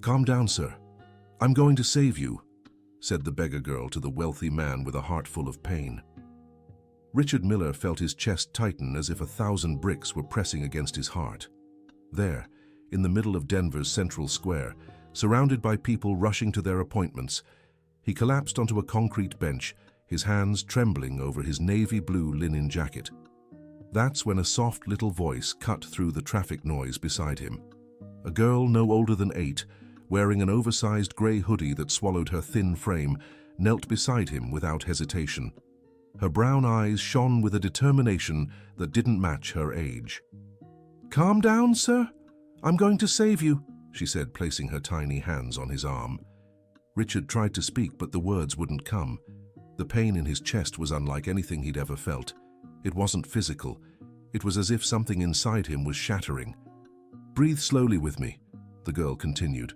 "Calm down, sir. I'm going to save you," said the beggar girl to the wealthy man with a heart full of pain. Richard Miller felt his chest tighten as if 1,000 bricks were pressing against his heart. There, in the middle of Denver's central square, surrounded by people rushing to their appointments, he collapsed onto a concrete bench, his hands trembling over his navy blue linen jacket. That's when a soft little voice cut through the traffic noise beside him. A girl no older than 8, wearing an oversized grey hoodie that swallowed her thin frame, knelt beside him without hesitation. Her brown eyes shone with a determination that didn't match her age. "Calm down, sir. I'm going to save you," she said, placing her tiny hands on his arm. Richard tried to speak, but the words wouldn't come. The pain in his chest was unlike anything he'd ever felt. It wasn't physical. It was as if something inside him was shattering. "Breathe slowly with me," the girl continued,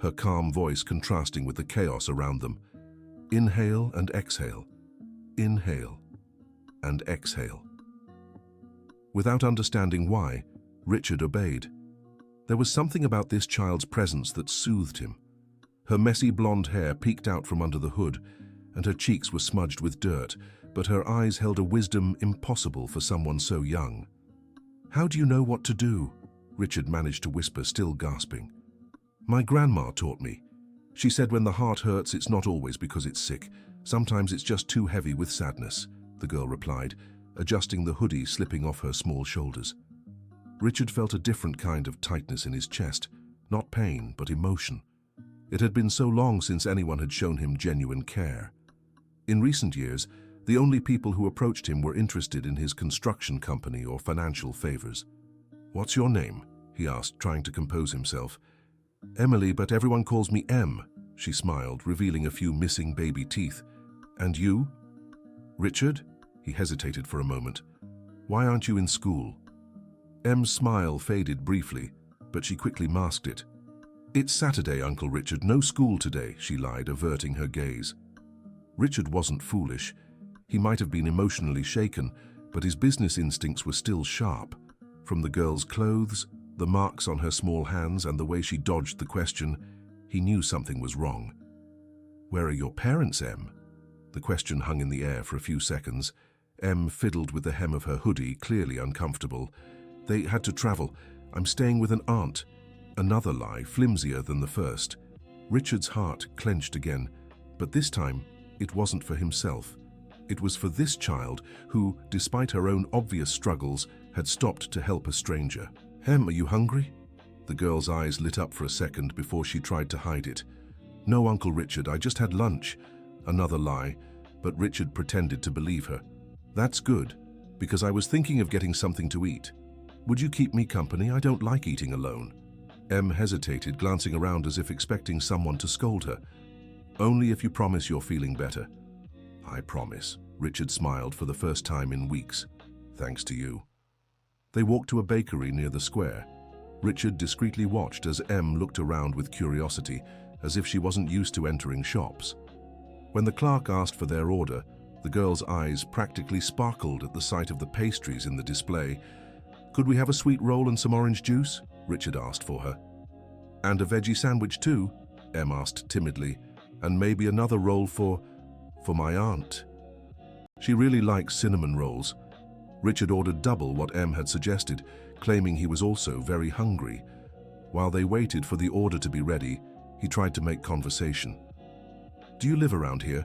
her calm voice contrasting with the chaos around them. "Inhale and exhale. Inhale and exhale." Without understanding why, Richard obeyed. There was something about this child's presence that soothed him. Her messy blonde hair peeked out from under the hood, and her cheeks were smudged with dirt, but her eyes held a wisdom impossible for someone so young. "How do you know what to do?" Richard managed to whisper, still gasping. "My grandma taught me. She said when the heart hurts, it's not always because it's sick. Sometimes it's just too heavy with sadness," the girl replied, adjusting the hoodie slipping off her small shoulders. Richard felt a different kind of tightness in his chest, not pain, but emotion. It had been so long since anyone had shown him genuine care. In recent years, the only people who approached him were interested in his construction company or financial favors. "What's your name?" he asked, trying to compose himself. "Emily, but everyone calls me Em," she smiled, revealing a few missing baby teeth. "And you?" "Richard?" He hesitated for a moment. "Why aren't you in school?" Em's smile faded briefly, but she quickly masked it. "It's Saturday, Uncle Richard, no school today," she lied, averting her gaze. Richard wasn't foolish. He might have been emotionally shaken, but his business instincts were still sharp. From the girl's clothes, the marks on her small hands, and the way she dodged the question, he knew something was wrong. "Where are your parents, Em?" The question hung in the air for a few seconds. Em fiddled with the hem of her hoodie, clearly uncomfortable. "They had to travel. I'm staying with an aunt." Another lie, flimsier than the first. Richard's heart clenched again, but this time it wasn't for himself. It was for this child who, despite her own obvious struggles, had stopped to help a stranger. "Em, are you hungry?" The girl's eyes lit up for a second before she tried to hide it. "No, Uncle Richard, I just had lunch." Another lie, but Richard pretended to believe her. "That's good, because I was thinking of getting something to eat. Would you keep me company? I don't like eating alone." Em hesitated, glancing around as if expecting someone to scold her. "Only if you promise you're feeling better." "I promise," Richard smiled for the first time in weeks. "Thanks to you." They walked to a bakery near the square. Richard discreetly watched as Em looked around with curiosity, as if she wasn't used to entering shops. When the clerk asked for their order, the girl's eyes practically sparkled at the sight of the pastries in the display. "Could we have a sweet roll and some orange juice?" Richard asked for her. "And a veggie sandwich too?" Em asked timidly. "And maybe another roll for my aunt. She really likes cinnamon rolls." Richard ordered double what Em had suggested, claiming he was also very hungry. While they waited for the order to be ready, he tried to make conversation. "Do you live around here?"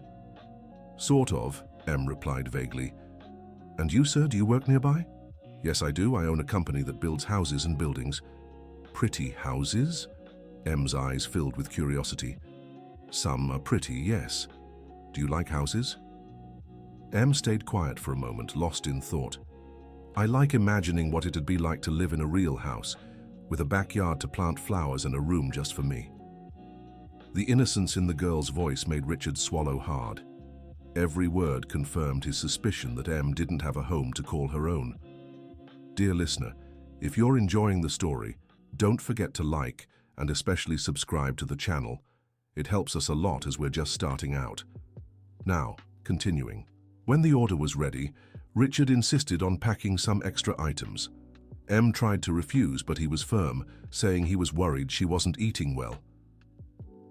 "Sort of," Em replied vaguely. "And you, sir, do you work nearby?" "Yes, I do. I own a company that builds houses and buildings." "Pretty houses?" Em's eyes filled with curiosity. "Some are pretty, yes. Do you like houses?" Em stayed quiet for a moment, lost in thought. "I like imagining what it'd be like to live in a real house, with a backyard to plant flowers and a room just for me." The innocence in the girl's voice made Richard swallow hard. Every word confirmed his suspicion that Em didn't have a home to call her own. Dear listener, if you're enjoying the story, don't forget to like and especially subscribe to the channel. It helps us a lot as we're just starting out. Now, continuing. When the order was ready, Richard insisted on packing some extra items. Em tried to refuse, but he was firm, saying he was worried she wasn't eating well.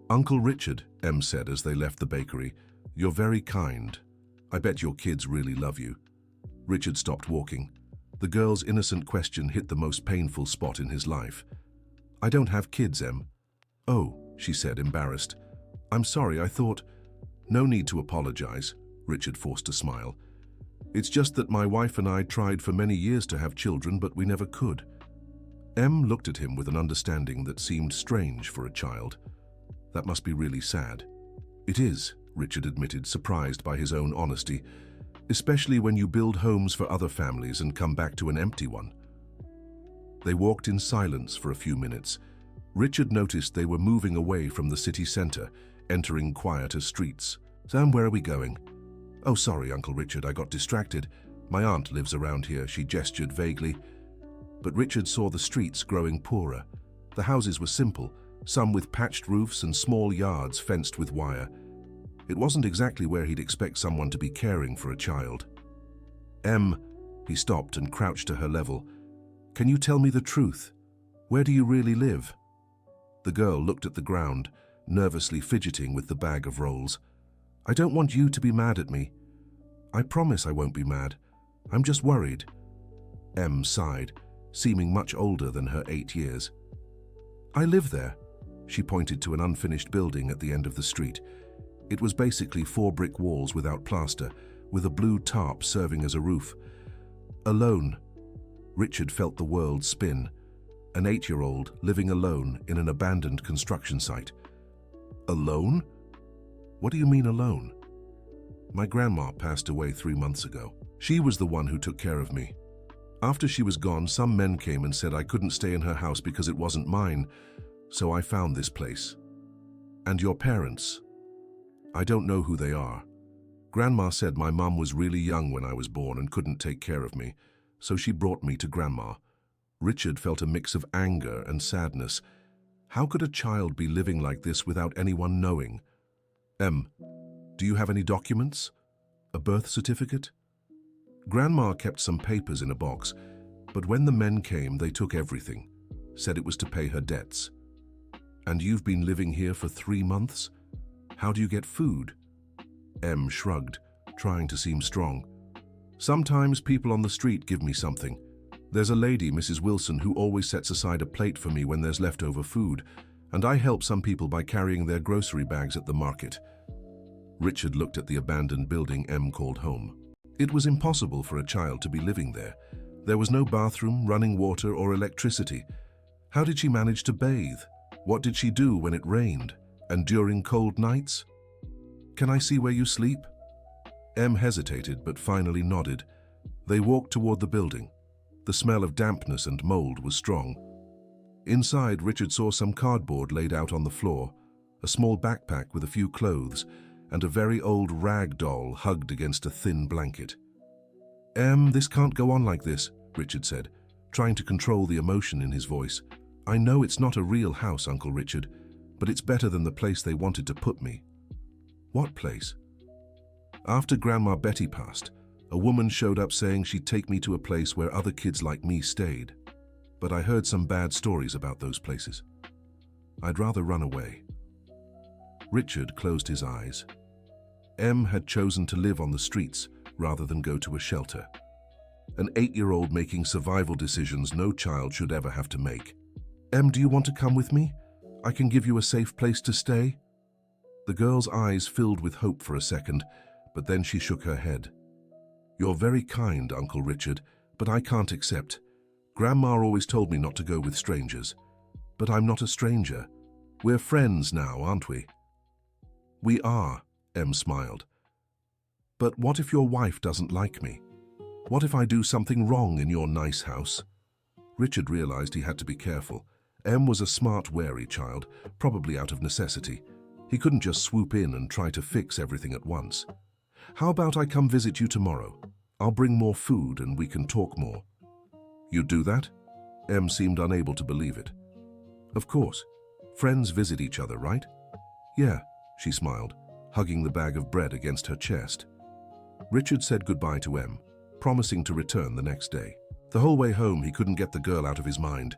"Uncle Richard," Em said as they left the bakery, "you're very kind. I bet your kids really love you." Richard stopped walking. The girl's innocent question hit the most painful spot in his life. "I don't have kids, Em." "Oh," she said, embarrassed. "I'm sorry, I thought—" "No need to apologize," Richard forced a smile. "It's just that my wife and I tried for many years to have children, but we never could." Em looked at him with an understanding that seemed strange for a child. "That must be really sad." "It is," Richard admitted, surprised by his own honesty, "especially when you build homes for other families and come back to an empty one." They walked in silence for a few minutes. Richard noticed they were moving away from the city center, entering quieter streets. "Sam, where are we going?" "Oh, sorry, Uncle Richard, I got distracted. My aunt lives around here," she gestured vaguely. But Richard saw the streets growing poorer. The houses were simple, some with patched roofs and small yards fenced with wire. It wasn't exactly where he'd expect someone to be caring for a child. "Em," he stopped and crouched to her level. "Can you tell me the truth? Where do you really live?" The girl looked at the ground, nervously fidgeting with the bag of rolls. "I don't want you to be mad at me." "I promise I won't be mad. I'm just worried." Em sighed, seeming much older than her 8 years. "I live there." She pointed to an unfinished building at the end of the street. It was basically 4 brick walls without plaster, with a blue tarp serving as a roof. Alone. Richard felt the world spin. An 8-year-old living alone in an abandoned construction site. "Alone? What do you mean alone?" "My grandma passed away 3 months ago. She was the one who took care of me. After she was gone, some men came and said I couldn't stay in her house because it wasn't mine, so I found this place." "And your parents?" "I don't know who they are. Grandma said my mum was really young when I was born and couldn't take care of me, so she brought me to Grandma." Richard felt a mix of anger and sadness. How could a child be living like this without anyone knowing? "Em, do you have any documents? A birth certificate?" Grandma kept some papers in a box, but when the men came, they took everything, said it was to pay her debts. "And you've been living here for 3 months? How do you get food?" Em shrugged, trying to seem strong. "Sometimes people on the street give me something. There's a lady, Mrs. Wilson, who always sets aside a plate for me when there's leftover food, and I help some people by carrying their grocery bags at the market." Richard looked at the abandoned building Em called home. It was impossible for a child to be living there. There was no bathroom, running water, or electricity. How did she manage to bathe? What did she do when it rained? And during cold nights? "Can I see where you sleep?" Em hesitated, but finally nodded. They walked toward the building. The smell of dampness and mold was strong. Inside, Richard saw some cardboard laid out on the floor, a small backpack with a few clothes, and a very old rag doll hugged against a thin blanket. "Em, this can't go on like this," Richard said, trying to control the emotion in his voice. "I know it's not a real house, Uncle Richard, but it's better than the place they wanted to put me." "What place?" "After Grandma Betty passed, a woman showed up saying she'd take me to a place where other kids like me stayed. But I heard some bad stories about those places. I'd rather run away." Richard closed his eyes. Em had chosen to live on the streets rather than go to a shelter. An 8-year-old making survival decisions no child should ever have to make. "Em, do you want to come with me? I can give you a safe place to stay." The girl's eyes filled with hope for a second, but then she shook her head. "You're very kind, Uncle Richard, but I can't accept. Grandma always told me not to go with strangers. But I'm not a stranger. We're friends now, aren't we?" "We are," Em smiled. "But what if your wife doesn't like me? What if I do something wrong in your nice house?" Richard realized he had to be careful. Em was a smart, wary child, probably out of necessity. He couldn't just swoop in and try to fix everything at once. "How about I come visit you tomorrow? I'll bring more food and we can talk more." "You'd do that?" Em seemed unable to believe it. "Of course. Friends visit each other, right?" "Yeah," she smiled, hugging the bag of bread against her chest. Richard said goodbye to Em, promising to return the next day. The whole way home, he couldn't get the girl out of his mind.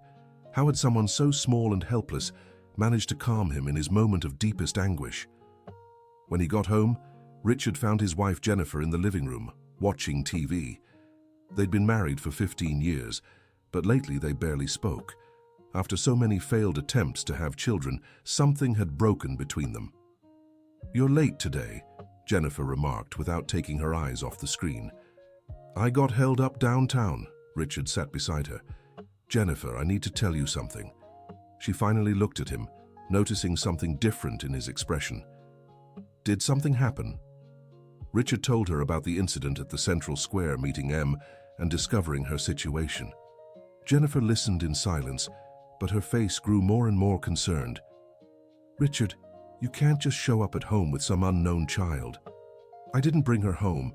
How had someone so small and helpless managed to calm him in his moment of deepest anguish. When he got home, Richard found his wife Jennifer in the living room, watching TV. They'd been married for 15 years, but lately they barely spoke. After so many failed attempts to have children, something had broken between them. "You're late today," Jennifer remarked without taking her eyes off the screen. "I got held up downtown." Richard sat beside her. "Jennifer, I need to tell you something." She finally looked at him, noticing something different in his expression. "Did something happen?" Richard told her about the incident at the Central Square meeting Em and discovering her situation. Jennifer listened in silence, but her face grew more and more concerned. "Richard, you can't just show up at home with some unknown child. I didn't bring her home.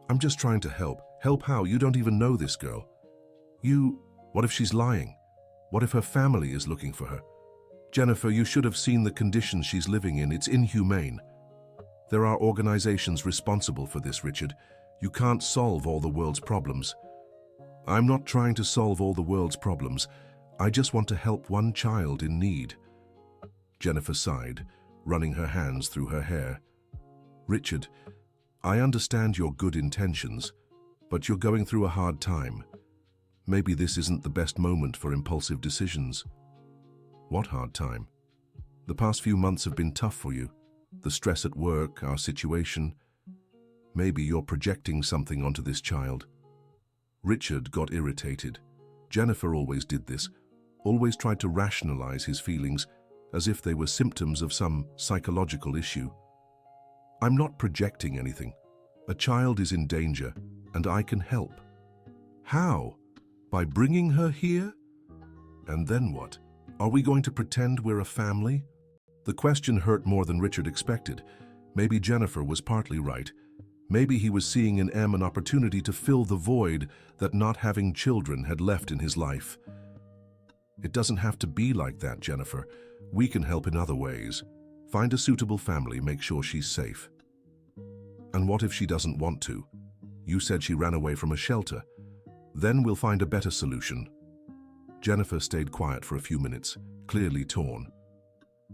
I'm just trying to help. Help how? You don't even know this girl. What if she's lying? What if her family is looking for her? Jennifer, you should have seen the conditions she's living in. It's inhumane. There are organizations responsible for this, Richard. You can't solve all the world's problems." "I'm not trying to solve all the world's problems. I just want to help one child in need." Jennifer sighed, running her hands through her hair. "Richard, I understand your good intentions, but you're going through a hard time. Maybe this isn't the best moment for impulsive decisions." "What hard time?" "The past few months have been tough for you. The stress at work, our situation. Maybe you're projecting something onto this child." Richard got irritated. Jennifer always did this, always tried to rationalize his feelings as if they were symptoms of some psychological issue. "I'm not projecting anything. A child is in danger, and I can help." "How? By bringing her here? And then what? Are we going to pretend we're a family?" The question hurt more than Richard expected. Maybe Jennifer was partly right. Maybe he was seeing in Em an opportunity to fill the void that not having children had left in his life. "It doesn't have to be like that, Jennifer. We can help in other ways. Find a suitable family, make sure she's safe." "And what if she doesn't want to? You said she ran away from a shelter. Then we'll find a better solution." Jennifer stayed quiet for a few minutes, clearly torn.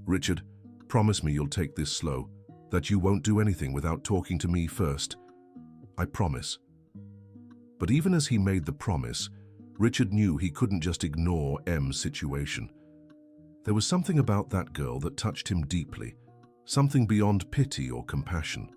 "Richard, promise me you'll take this slow, that you won't do anything without talking to me first." "I promise." But even as he made the promise, Richard knew he couldn't just ignore Em's situation. There was something about that girl that touched him deeply, something beyond pity or compassion.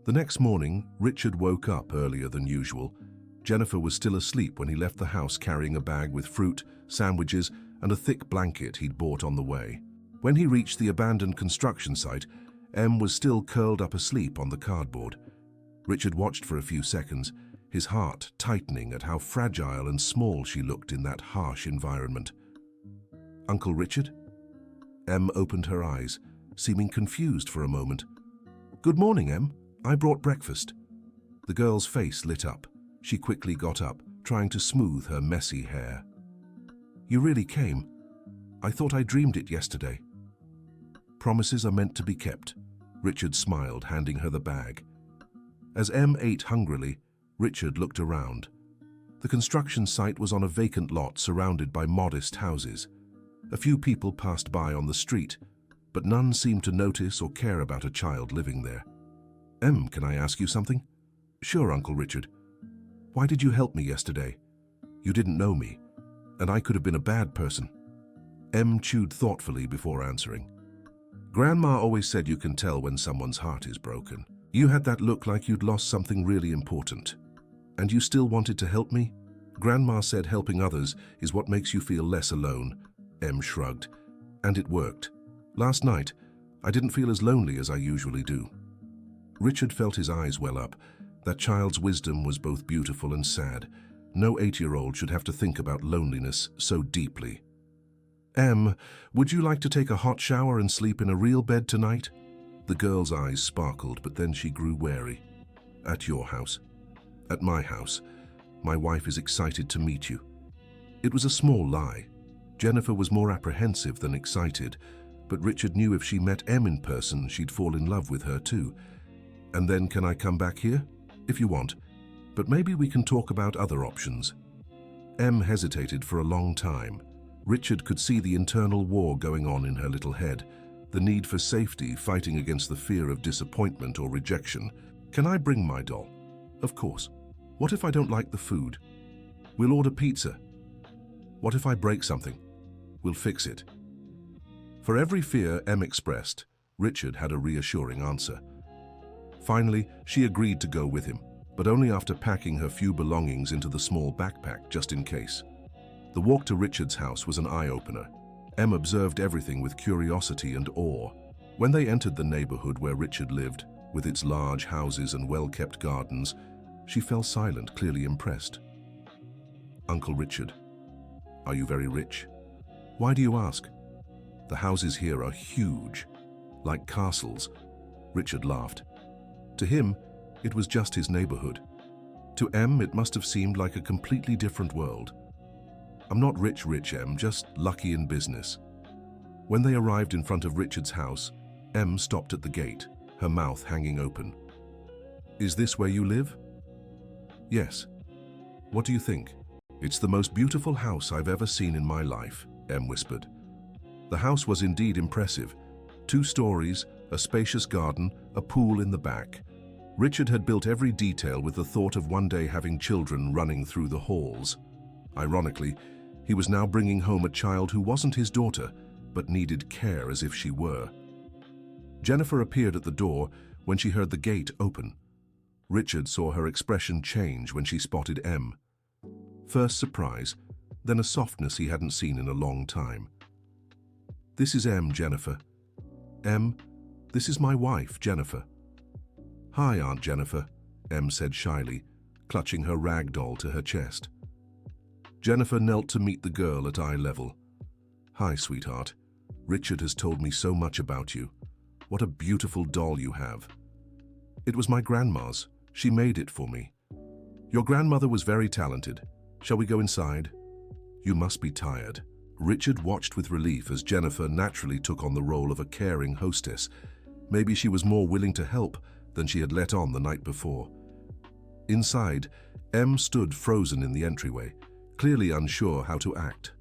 The next morning, Richard woke up earlier than usual. Jennifer was still asleep when he left the house carrying a bag with fruit, sandwiches, and a thick blanket he'd bought on the way. When he reached the abandoned construction site, Em was still curled up asleep on the cardboard. Richard watched for a few seconds, his heart tightening at how fragile and small she looked in that harsh environment. "Uncle Richard?" Em opened her eyes, seeming confused for a moment. "Good morning, Em. I brought breakfast." The girl's face lit up. She quickly got up, trying to smooth her messy hair. "You really came? I thought I dreamed it yesterday." "Promises are meant to be kept," Richard smiled, handing her the bag. As Em ate hungrily, Richard looked around. The construction site was on a vacant lot surrounded by modest houses. A few people passed by on the street, but none seemed to notice or care about a child living there. "Em, can I ask you something?" "Sure, Uncle Richard." "Why did you help me yesterday? You didn't know me, and I could have been a bad person." Em chewed thoughtfully before answering. "Grandma always said you can tell when someone's heart is broken. You had that look like you'd lost something really important. And you still wanted to help me? Grandma said helping others is what makes you feel less alone." Em shrugged. "And it worked. Last night, I didn't feel as lonely as I usually do." Richard felt his eyes well up. That child's wisdom was both beautiful and sad. No 8-year-old should have to think about loneliness so deeply. "Em, would you like to take a hot shower and sleep in a real bed tonight?" The girl's eyes sparkled, but then she grew wary. "At your house?" "At my house. My wife is excited to meet you." It was a small lie. Jennifer was more apprehensive than excited, but Richard knew if she met Em in person, she'd fall in love with her too. "And then can I come back here?" "If you want, but maybe we can talk about other options." Em hesitated for a long time. Richard could see the internal war going on in her little head, the need for safety fighting against the fear of disappointment or rejection. Can I bring my doll? Of course. What if I don't like the food? We'll order pizza. What if I break something? We'll fix it. For every fear Em expressed, Richard had a reassuring answer. Finally, she agreed to go with him, but only after packing her few belongings into the small backpack just in case. The walk to Richard's house was an eye-opener. Em observed everything with curiosity and awe. When they entered the neighborhood where Richard lived, with its large houses and well-kept gardens, she fell silent, clearly impressed. Uncle Richard, are you very rich? Why do you ask? The houses here are huge, like castles. Richard laughed. To him, it was just his neighborhood. To Em, it must have seemed like a completely different world. I'm not rich, Em, just lucky in business. When they arrived in front of Richard's house, Em stopped at the gate, her mouth hanging open. Is this where you live? Yes. What do you think? It's the most beautiful house I've ever seen in my life, Em whispered. The house was indeed impressive. 2 stories, a spacious garden, a pool in the back. Richard had built every detail with the thought of one day having children running through the halls. Ironically, he was now bringing home a child who wasn't his daughter, but needed care as if she were. Jennifer appeared at the door when she heard the gate open. Richard saw her expression change when she spotted Em. First surprise, then a softness he hadn't seen in a long time. This is Em, Jennifer. Em, this is my wife, Jennifer. Hi, Aunt Jennifer, Em said shyly, clutching her rag doll to her chest. Jennifer knelt to meet the girl at eye level. Hi, sweetheart. Richard has told me so much about you. What a beautiful doll you have. It was my grandma's. She made it for me. Your grandmother was very talented. Shall we go inside? You must be tired. Richard watched with relief as Jennifer naturally took on the role of a caring hostess. Maybe she was more willing to help than she had let on the night before. Inside, Em stood frozen in the entryway, clearly unsure how to act.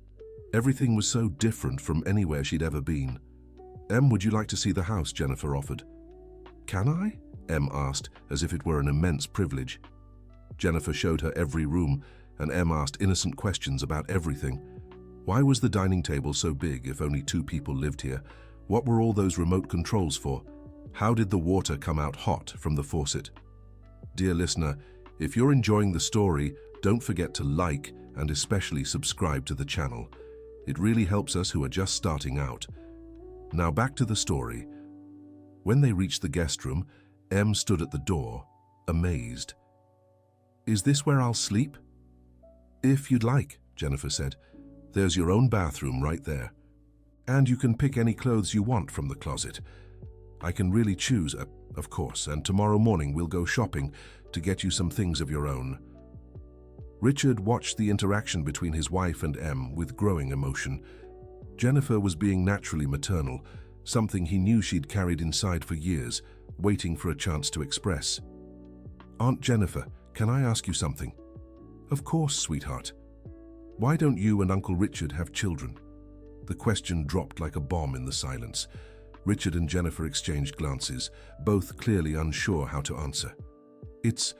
Everything was so different from anywhere she'd ever been. Em, would you like to see the house? Jennifer offered. Can I? Em asked, as if it were an immense privilege. Jennifer showed her every room, and Em asked innocent questions about everything. Why was the dining table so big if only 2 people lived here? What were all those remote controls for? How did the water come out hot from the faucet? Dear listener, if you're enjoying the story, don't forget to like and especially subscribe to the channel. It really helps us who are just starting out. Now back to the story. When they reached the guest room, Em stood at the door, amazed. Is this where I'll sleep? If you'd like, Jennifer said. There's your own bathroom right there. And you can pick any clothes you want from the closet. I can really choose, of course, and tomorrow morning we'll go shopping to get you some things of your own. Richard watched the interaction between his wife and Em with growing emotion. Jennifer was being naturally maternal, something he knew she'd carried inside for years, waiting for a chance to express. Aunt Jennifer, can I ask you something? Of course, sweetheart. Why don't you and Uncle Richard have children? The question dropped like a bomb in the silence. Richard and Jennifer exchanged glances, both clearly unsure how to answer. It's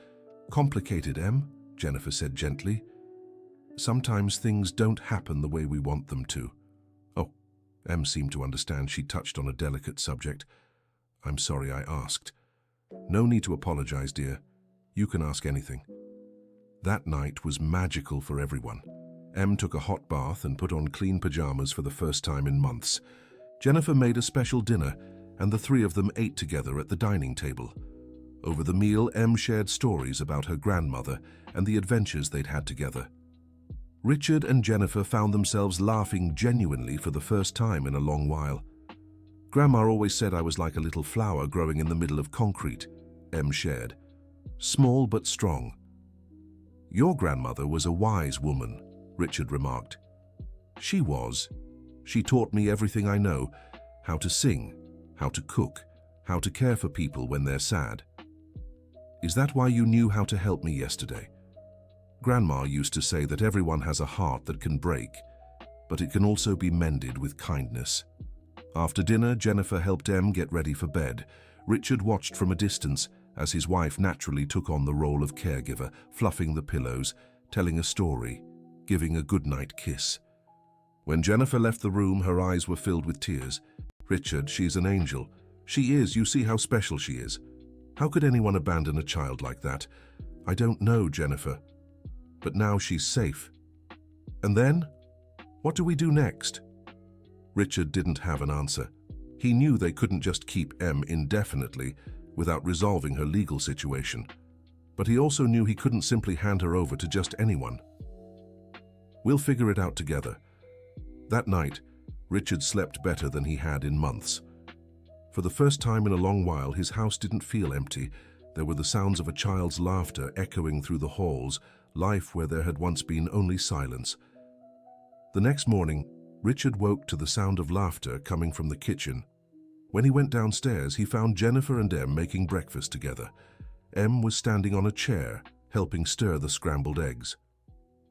complicated, Em, Jennifer said gently. Sometimes things don't happen the way we want them to. Oh, Em seemed to understand she touched on a delicate subject. I'm sorry I asked. No need to apologize, dear. You can ask anything. That night was magical for everyone. Em took a hot bath and put on clean pajamas for the first time in months. Jennifer made a special dinner, and the 3 of them ate together at the dining table. Over the meal, Em shared stories about her grandmother and the adventures they'd had together. Richard and Jennifer found themselves laughing genuinely for the first time in a long while. Grandma always said I was like a little flower growing in the middle of concrete, Em shared. Small but strong. Your grandmother was a wise woman, Richard remarked. She was. She taught me everything I know, how to sing, how to cook, how to care for people when they're sad. Is that why you knew how to help me yesterday? Grandma used to say that everyone has a heart that can break. but it can also be mended with kindness. After dinner, Jennifer helped Em get ready for bed. Richard watched from a distance as his wife naturally took on the role of caregiver, fluffing the pillows, telling a story, giving a goodnight kiss. When Jennifer left the room, her eyes were filled with tears. "Richard, she's an angel. She is, you see how special she is. How could anyone abandon a child like that? I don't know, Jennifer. But now she's safe. And then? What do we do next?" Richard didn't have an answer. He knew they couldn't just keep Em indefinitely without resolving her legal situation. But he also knew he couldn't simply hand her over to just anyone. "We'll figure it out together." That night, Richard slept better than he had in months. For the first time in a long while, his house didn't feel empty. There were the sounds of a child's laughter echoing through the halls, life where there had once been only silence. The next morning, Richard woke to the sound of laughter coming from the kitchen. When he went downstairs, he found Jennifer and Em making breakfast together. Em was standing on a chair, helping stir the scrambled eggs.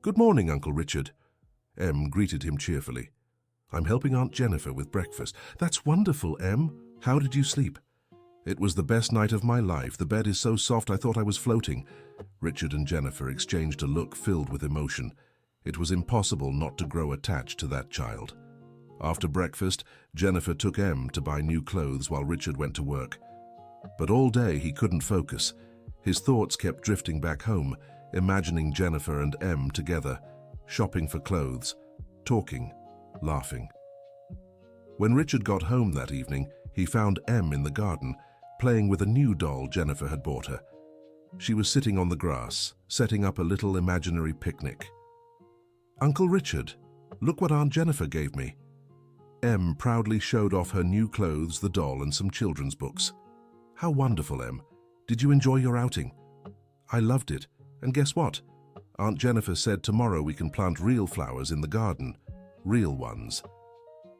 "Good morning, Uncle Richard." Em greeted him cheerfully. "I'm helping Aunt Jennifer with breakfast." "That's wonderful, Em. How did you sleep?" "It was the best night of my life. The bed is so soft I thought I was floating." Richard and Jennifer exchanged a look filled with emotion. It was impossible not to grow attached to that child. After breakfast, Jennifer took Em to buy new clothes while Richard went to work. But all day he couldn't focus. His thoughts kept drifting back home, imagining Jennifer and Em together, shopping for clothes, talking, laughing. When Richard got home that evening, he found Em in the garden, playing with a new doll Jennifer had bought her. She was sitting on the grass, setting up a little imaginary picnic. "Uncle Richard, look what Aunt Jennifer gave me." Em proudly showed off her new clothes, the doll, and some children's books. "How wonderful, Em. Did you enjoy your outing?" "I loved it. And guess what? Aunt Jennifer said tomorrow we can plant real flowers in the garden. Real ones."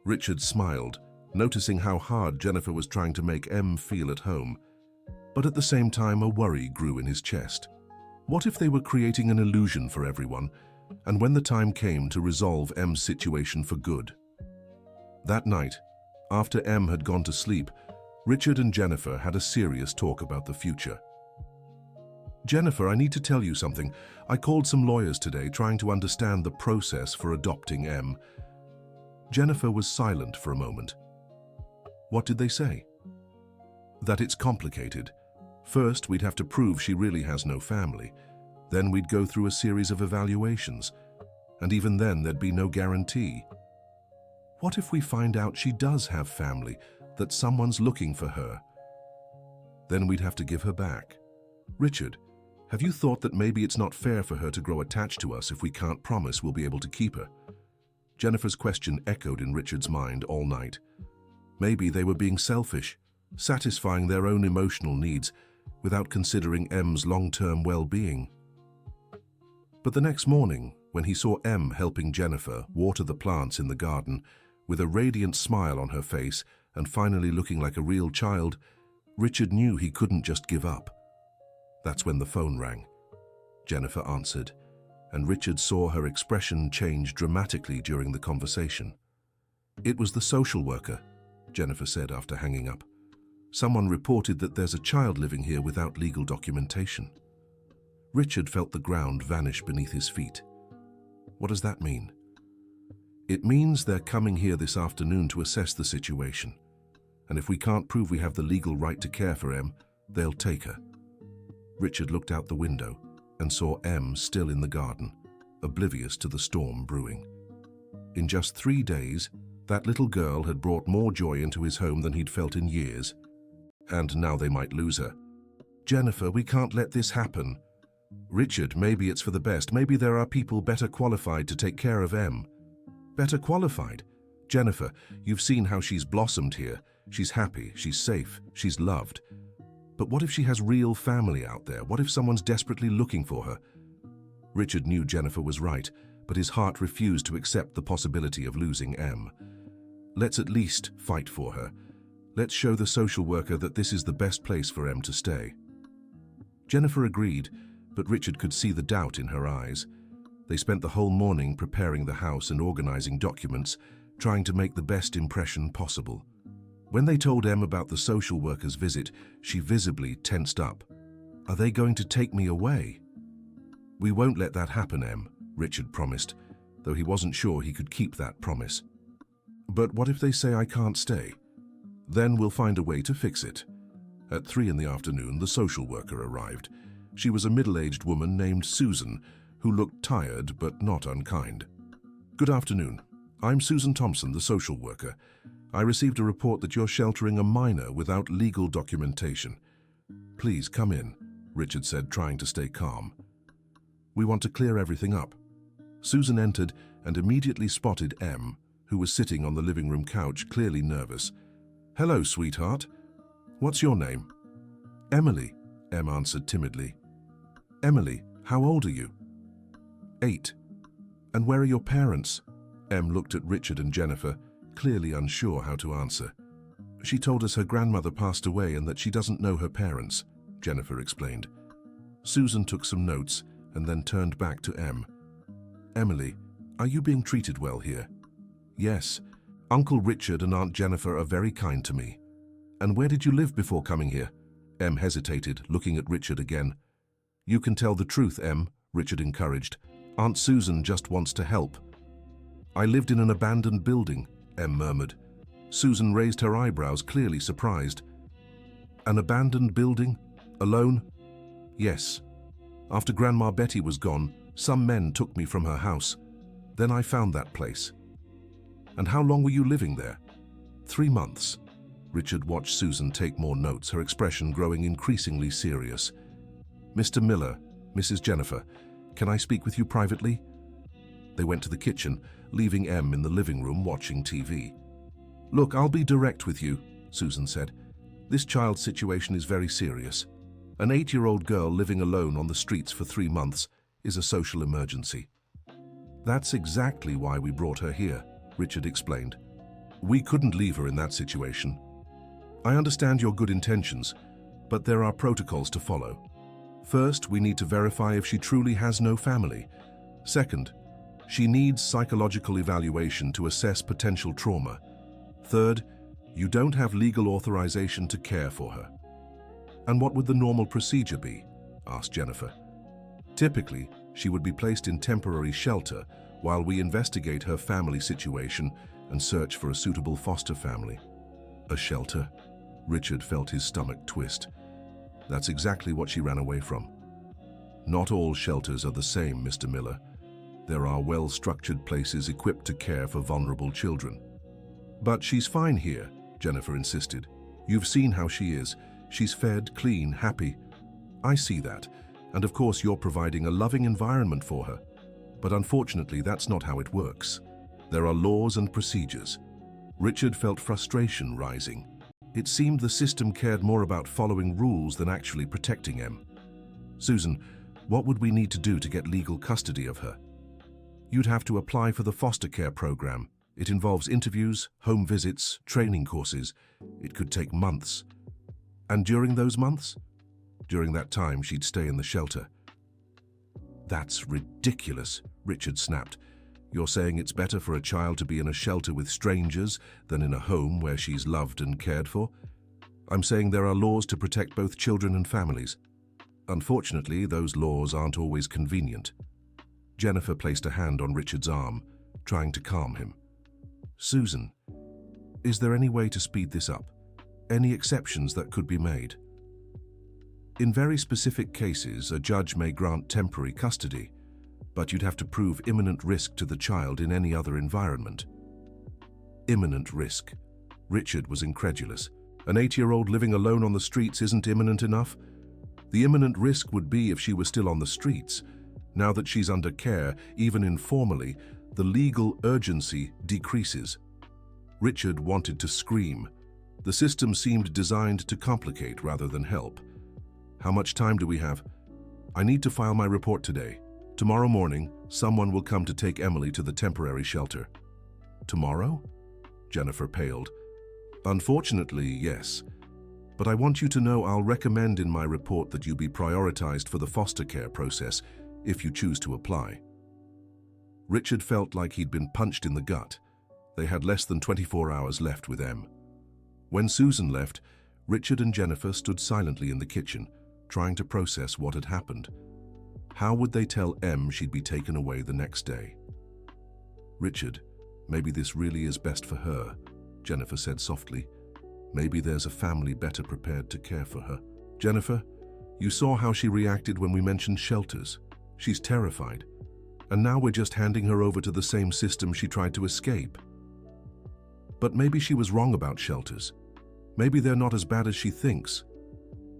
Richard smiled, noticing how hard Jennifer was trying to make Em feel at home. But at the same time, a worry grew in his chest. What if they were creating an illusion for everyone, and when the time came to resolve Em's situation for good? That night, after Em had gone to sleep, Richard and Jennifer had a serious talk about the future. "Jennifer, I need to tell you something. I called some lawyers today trying to understand the process for adopting Em." Jennifer was silent for a moment. "What did they say?" "That it's complicated. First, we'd have to prove she really has no family. Then we'd go through a series of evaluations. And even then, there'd be no guarantee. What if we find out she does have family, that someone's looking for her? Then we'd have to give her back. Richard, have you thought that maybe it's not fair for her to grow attached to us if we can't promise we'll be able to keep her?" Jennifer's question echoed in Richard's mind all night. Maybe they were being selfish, satisfying their own emotional needs without considering Em's long-term well-being. But the next morning, when he saw Em helping Jennifer water the plants in the garden, with a radiant smile on her face and finally looking like a real child, Richard knew he couldn't just give up. That's when the phone rang. Jennifer answered, and Richard saw her expression change dramatically during the conversation. "It was the social worker," Jennifer said after hanging up. "Someone reported that there's a child living here without legal documentation." Richard felt the ground vanish beneath his feet. What does that mean? It means they're coming here this afternoon to assess the situation. And if we can't prove we have the legal right to care for Em, they'll take her. Richard looked out the window and saw Em still in the garden, oblivious to the storm brewing. In just 3 days, that little girl had brought more joy into his home than he'd felt in years. And now they might lose her. "Jennifer, we can't let this happen." "Richard, maybe it's for the best. Maybe there are people better qualified to take care of Em." "Better qualified? Jennifer, you've seen how she's blossomed here. She's happy, she's safe, she's loved. But what if she has real family out there? What if someone's desperately looking for her?" Richard knew Jennifer was right, but his heart refused to accept the possibility of losing Em. "Let's at least fight for her. Let's show the social worker that this is the best place for Em to stay." Jennifer agreed, but Richard could see the doubt in her eyes. They spent the whole morning preparing the house and organizing documents, trying to make the best impression possible. When they told Em about the social worker's visit, she visibly tensed up. "Are they going to take me away?" "We won't let that happen, Em," Richard promised, though he wasn't sure he could keep that promise. "But what if they say I can't stay? Then we'll find a way to fix it." At 3 in the afternoon, the social worker arrived. She was a middle-aged woman named Susan, who looked tired but not unkind. "Good afternoon. I'm Susan Thompson, the social worker. I received a report that you're sheltering a minor without legal documentation." "Please come in," Richard said, trying to stay calm. "We want to clear everything up." Susan entered and immediately spotted Em, who was sitting on the living room couch, clearly nervous. "Hello, sweetheart. What's your name?" "Emily," Em answered timidly. "Emily, how old are you?" 8. "And where are your parents?" Em looked at Richard and Jennifer, clearly unsure how to answer. "She told us her grandmother passed away and that she doesn't know her parents," Jennifer explained. Susan took some notes and then turned back to Em. "Emily, are you being treated well here?" "Yes. Uncle Richard and Aunt Jennifer are very kind to me." "And where did you live before coming here?" Em hesitated, looking at Richard again. "You can tell the truth, Em," Richard encouraged. "Aunt Susan just wants to help." "I lived in an abandoned building," Em murmured. Susan raised her eyebrows, clearly surprised. "An abandoned building? Alone?" "Yes. After Grandma Betty was gone, some men took me from her house. Then I found that place." "And how long were you living there?" 3 months. Richard watched Susan take more notes, her expression growing increasingly serious. "Mr. Miller, Mrs. Jennifer, can I speak with you privately?" They went to the kitchen, leaving Em in the living room watching TV. "Look, I'll be direct with you," Susan said. "This child's situation is very serious. An 8-year-old girl living alone on the streets for 3 months is a social emergency." "That's exactly why we brought her here," Richard explained. "We couldn't leave her in that situation. I understand your good intentions, but there are protocols to follow. First, we need to verify if she truly has no family. Second, she needs psychological evaluation to assess potential trauma. Third, you don't have legal authorization to care for her." "And what would the normal procedure be?" asked Jennifer. "Typically, she would be placed in temporary shelter while we investigate her family situation and search for a suitable foster family." "A shelter?" Richard felt his stomach twist. "That's exactly what she ran away from." "Not all shelters are the same, Mr. Miller. There are well-structured places equipped to care for vulnerable children." "But she's fine here," Jennifer insisted. "You've seen how she is. She's fed, clean, happy." "I see that. And of course you're providing a loving environment for her. But unfortunately, that's not how it works. There are laws and procedures." Richard felt frustration rising. It seemed the system cared more about following rules than actually protecting Em. "Susan, what would we need to do to get legal custody of her?" "You'd have to apply for the foster care program. It involves interviews, home visits, training courses. It could take months." "And during those months?" "During that time, she'd stay in the shelter." "That's ridiculous," Richard snapped. "You're saying it's better for a child to be in a shelter with strangers than in a home where she's loved and cared for?" "I'm saying there are laws to protect both children and families. Unfortunately, those laws aren't always convenient." Jennifer placed a hand on Richard's arm, trying to calm him. "Susan, is there any way to speed this up? Any exceptions that could be made?" "In very specific cases, a judge may grant temporary custody, but you'd have to prove imminent risk to the child in any other environment." Imminent risk? Richard was incredulous. An 8-year-old living alone on the streets isn't imminent enough? The imminent risk would be if she was still on the streets. Now that she's under care, even informally, the legal urgency decreases. Richard wanted to scream. The system seemed designed to complicate rather than help. "How much time do we have?" "I need to file my report today. Tomorrow morning, someone will come to take Emily to the temporary shelter." "Tomorrow?" Jennifer paled. "Unfortunately, yes. But I want you to know I'll recommend in my report that you be prioritized for the foster care process if you choose to apply." Richard felt like he'd been punched in the gut. They had less than 24 hours left with Em. When Susan left, Richard and Jennifer stood silently in the kitchen, trying to process what had happened. How would they tell Em she'd be taken away the next day? "Richard, maybe this really is best for her," Jennifer said softly. "Maybe there's a family better prepared to care for her." "Jennifer, you saw how she reacted when we mentioned shelters. She's terrified. And now we're just handing her over to the same system she tried to escape." "But maybe she was wrong about shelters. Maybe they're not as bad as she thinks."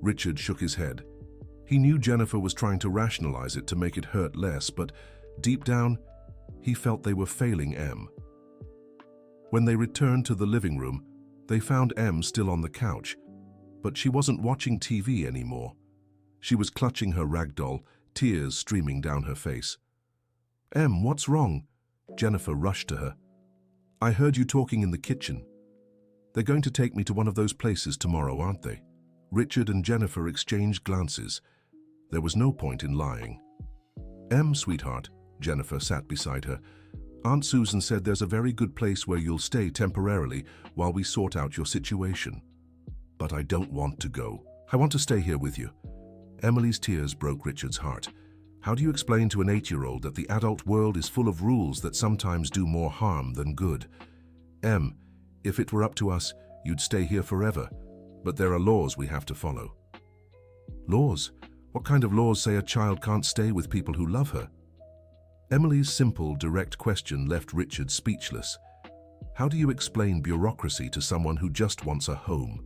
Richard shook his head. He knew Jennifer was trying to rationalize it to make it hurt less, but deep down, he felt they were failing Em. When they returned to the living room, they found Em still on the couch, but she wasn't watching TV anymore. She was clutching her rag doll, tears streaming down her face. "Em, what's wrong?" Jennifer rushed to her. "I heard you talking in the kitchen. They're going to take me to one of those places tomorrow, aren't they?" Richard and Jennifer exchanged glances. There was no point in lying. "Em, sweetheart," Jennifer sat beside her. "Aunt Susan said there's a very good place where you'll stay temporarily while we sort out your situation." "But I don't want to go. I want to stay here with you." Emily's tears broke Richard's heart. How do you explain to an 8-year-old that the adult world is full of rules that sometimes do more harm than good? "Em, if it were up to us, you'd stay here forever. But there are laws we have to follow." "Laws? What kind of laws say a child can't stay with people who love her?" Emily's simple, direct question left Richard speechless. How do you explain bureaucracy to someone who just wants a home?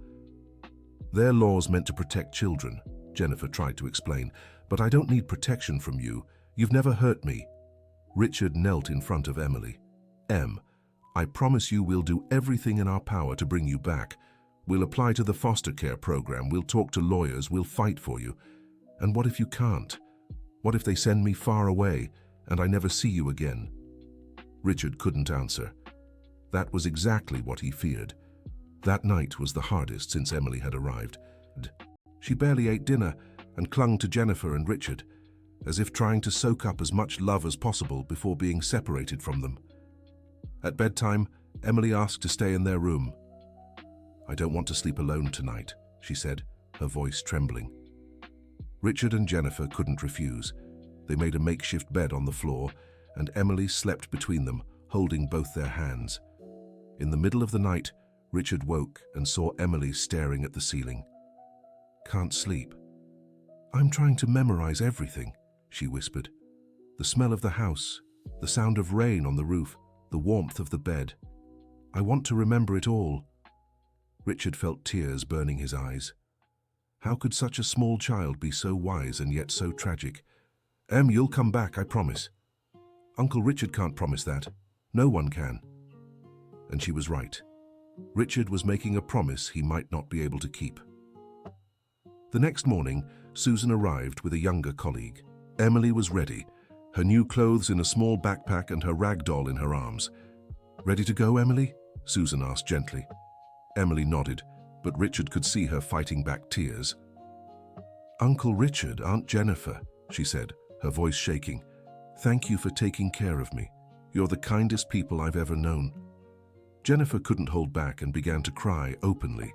"They're laws meant to protect children," Jennifer tried to explain. "But I don't need protection from you. You've never hurt me." Richard knelt in front of Emily. "Em, I promise you we'll do everything in our power to bring you back. We'll apply to the foster care program, we'll talk to lawyers, we'll fight for you. And what if you can't? What if they send me far away and I never see you again?" Richard couldn't answer. That was exactly what he feared. That night was the hardest since Emily had arrived. She barely ate dinner and clung to Jennifer and Richard, as if trying to soak up as much love as possible before being separated from them. At bedtime, Emily asked to stay in their room. "I don't want to sleep alone tonight," she said, her voice trembling. Richard and Jennifer couldn't refuse. They made a makeshift bed on the floor, and Emily slept between them, holding both their hands. In the middle of the night, Richard woke and saw Emily staring at the ceiling. "Can't sleep." "I'm trying to memorize everything," she whispered. "The smell of the house, the sound of rain on the roof, the warmth of the bed. I want to remember it all." Richard felt tears burning his eyes. How could such a small child be so wise and yet so tragic? "Em, you'll come back, I promise." "Uncle Richard can't promise that. No one can." And she was right. Richard was making a promise he might not be able to keep. The next morning, Susan arrived with a younger colleague. Emily was ready, her new clothes in a small backpack and her rag doll in her arms. "Ready to go, Emily?" Susan asked gently. Emily nodded, but Richard could see her fighting back tears. "Uncle Richard, Aunt Jennifer," she said, her voice shaking. "Thank you for taking care of me. You're the kindest people I've ever known." Jennifer couldn't hold back and began to cry openly.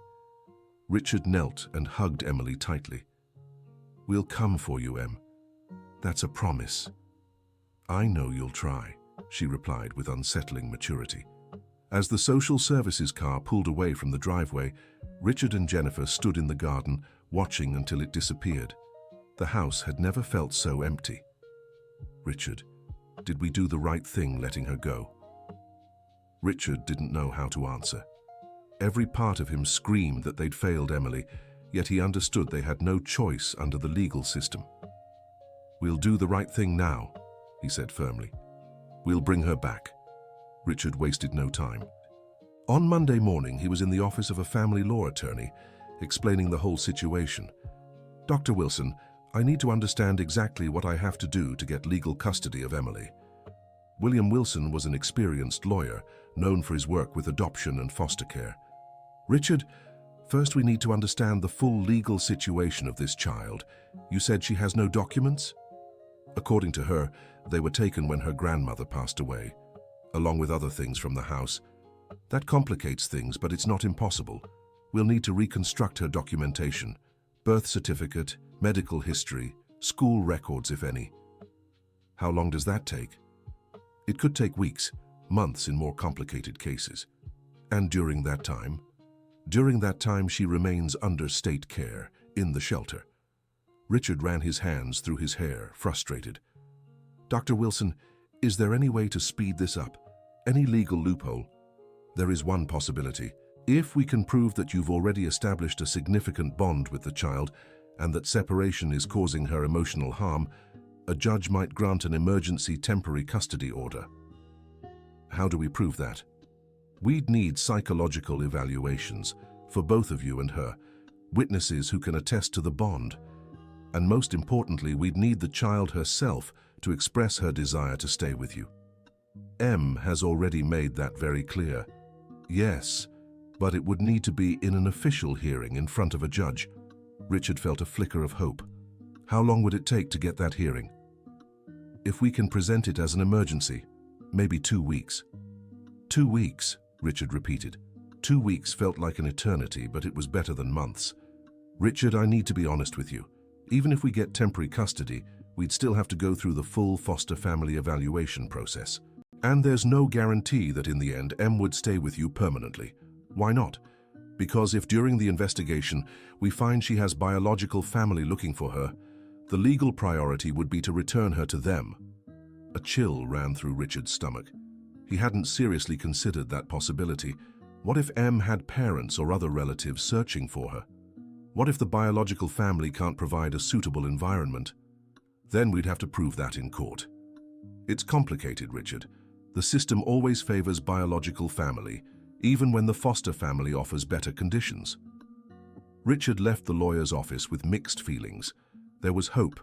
Richard knelt and hugged Emily tightly. "We'll come for you, Em. That's a promise." "I know you'll try," she replied with unsettling maturity. As the social services car pulled away from the driveway, Richard and Jennifer stood in the garden, watching until it disappeared. The house had never felt so empty. "Richard, did we do the right thing letting her go?" Richard didn't know how to answer. Every part of him screamed that they'd failed Emily, yet he understood they had no choice under the legal system. "We'll do the right thing now," he said firmly. "We'll bring her back." Richard wasted no time. On Monday morning, he was in the office of a family law attorney, explaining the whole situation. "Dr. Wilson, I need to understand exactly what I have to do to get legal custody of Emily." William Wilson was an experienced lawyer, known for his work with adoption and foster care. "Richard, first we need to understand the full legal situation of this child. You said she has no documents?" According to her, They were taken when her grandmother passed away, along with other things from the house. That complicates things, but it's not impossible. We'll need to reconstruct her documentation, birth certificate, medical history, school records, if any. How long does that take? It could take weeks, months in more complicated cases. And during that time she remains under state care, in the shelter. Richard ran his hands through his hair, frustrated. Dr. Wilson, is there any way to speed this up? Any legal loophole? There is one possibility. If we can prove that you've already established a significant bond with the child and that separation is causing her emotional harm, a judge might grant an emergency temporary custody order. How do we prove that? We'd need psychological evaluations for both of you and her, witnesses who can attest to the bond. And most importantly, we'd need the child herself to express her desire to stay with you. Em has already made that very clear. Yes, but it would need to be in an official hearing in front of a judge. Richard felt a flicker of hope. How long would it take to get that hearing? If we can present it as an emergency, maybe 2 weeks. 2 weeks, Richard repeated. 2 weeks felt like an eternity, but it was better than months. Richard, I need to be honest with you. Even if we get temporary custody, we'd still have to go through the full foster family evaluation process. And there's no guarantee that in the end, Em would stay with you permanently. Why not? Because if during the investigation we find she has biological family looking for her, the legal priority would be to return her to them. A chill ran through Richard's stomach. He hadn't seriously considered that possibility. What if Em had parents or other relatives searching for her? What if the biological family can't provide a suitable environment? Then we'd have to prove that in court. It's complicated, Richard. The system always favors biological family, even when the foster family offers better conditions. Richard left the lawyer's office with mixed feelings. There was hope,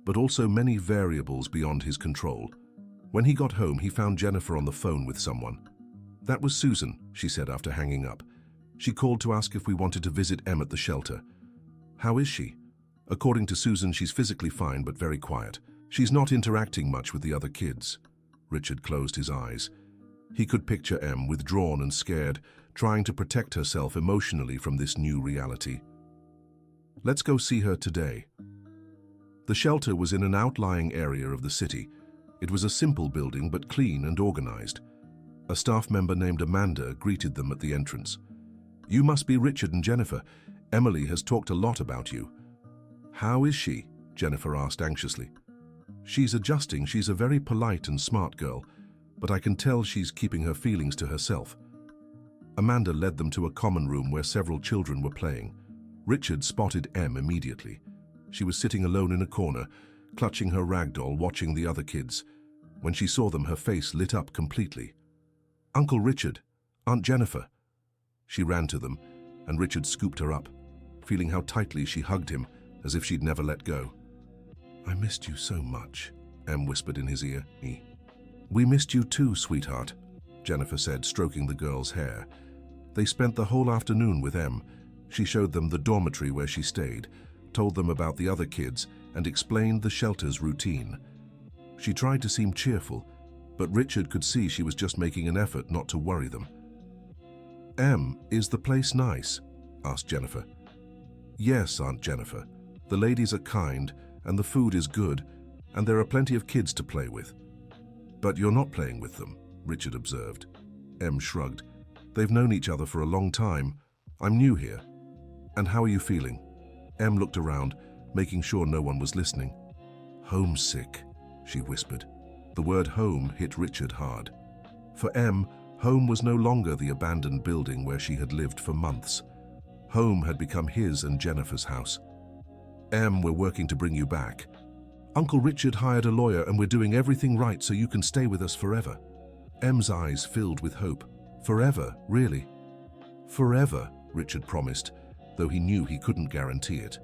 but also many variables beyond his control. When he got home, he found Jennifer on the phone with someone. That was Susan, she said after hanging up. She called to ask if we wanted to visit Em at the shelter. How is she? According to Susan, she's physically fine but very quiet. She's not interacting much with the other kids. Richard closed his eyes. He could picture Em, withdrawn and scared, trying to protect herself emotionally from this new reality. Let's go see her today. The shelter was in an outlying area of the city. It was a simple building but clean and organized. A staff member named Amanda greeted them at the entrance. You must be Richard and Jennifer. Emily has talked a lot about you. How is she? Jennifer asked anxiously. She's adjusting. She's a very polite and smart girl, but I can tell she's keeping her feelings to herself. Amanda led them to a common room where several children were playing. Richard spotted Em immediately. She was sitting alone in a corner, clutching her rag doll, watching the other kids. When she saw them, her face lit up completely. Uncle Richard, Aunt Jennifer. She ran to them, and Richard scooped her up, feeling how tightly she hugged him, as if she'd never let go. I missed you so much, Em whispered in his ear. We missed you too, sweetheart, Jennifer said, stroking the girl's hair. They spent the whole afternoon with Em. She showed them the dormitory where she stayed, told them about the other kids, and explained the shelter's routine. She tried to seem cheerful, but Richard could see she was just making an effort not to worry them. Em, is the place nice? Asked Jennifer. Yes, Aunt Jennifer. The ladies are kind, and the food is good, and there are plenty of kids to play with. But you're not playing with them, Richard observed. Em shrugged. They've known each other for a long time. I'm new here. And how are you feeling? Em looked around, making sure no one was listening. Homesick, she whispered. The word home hit Richard hard. For Em, home was no longer the abandoned building where she had lived for months. Home had become his and Jennifer's house. Em, we're working to bring you back. Uncle Richard hired a lawyer and we're doing everything right so you can stay with us forever. Em's eyes filled with hope. Forever, really? Forever, Richard promised, though he knew he couldn't guarantee it.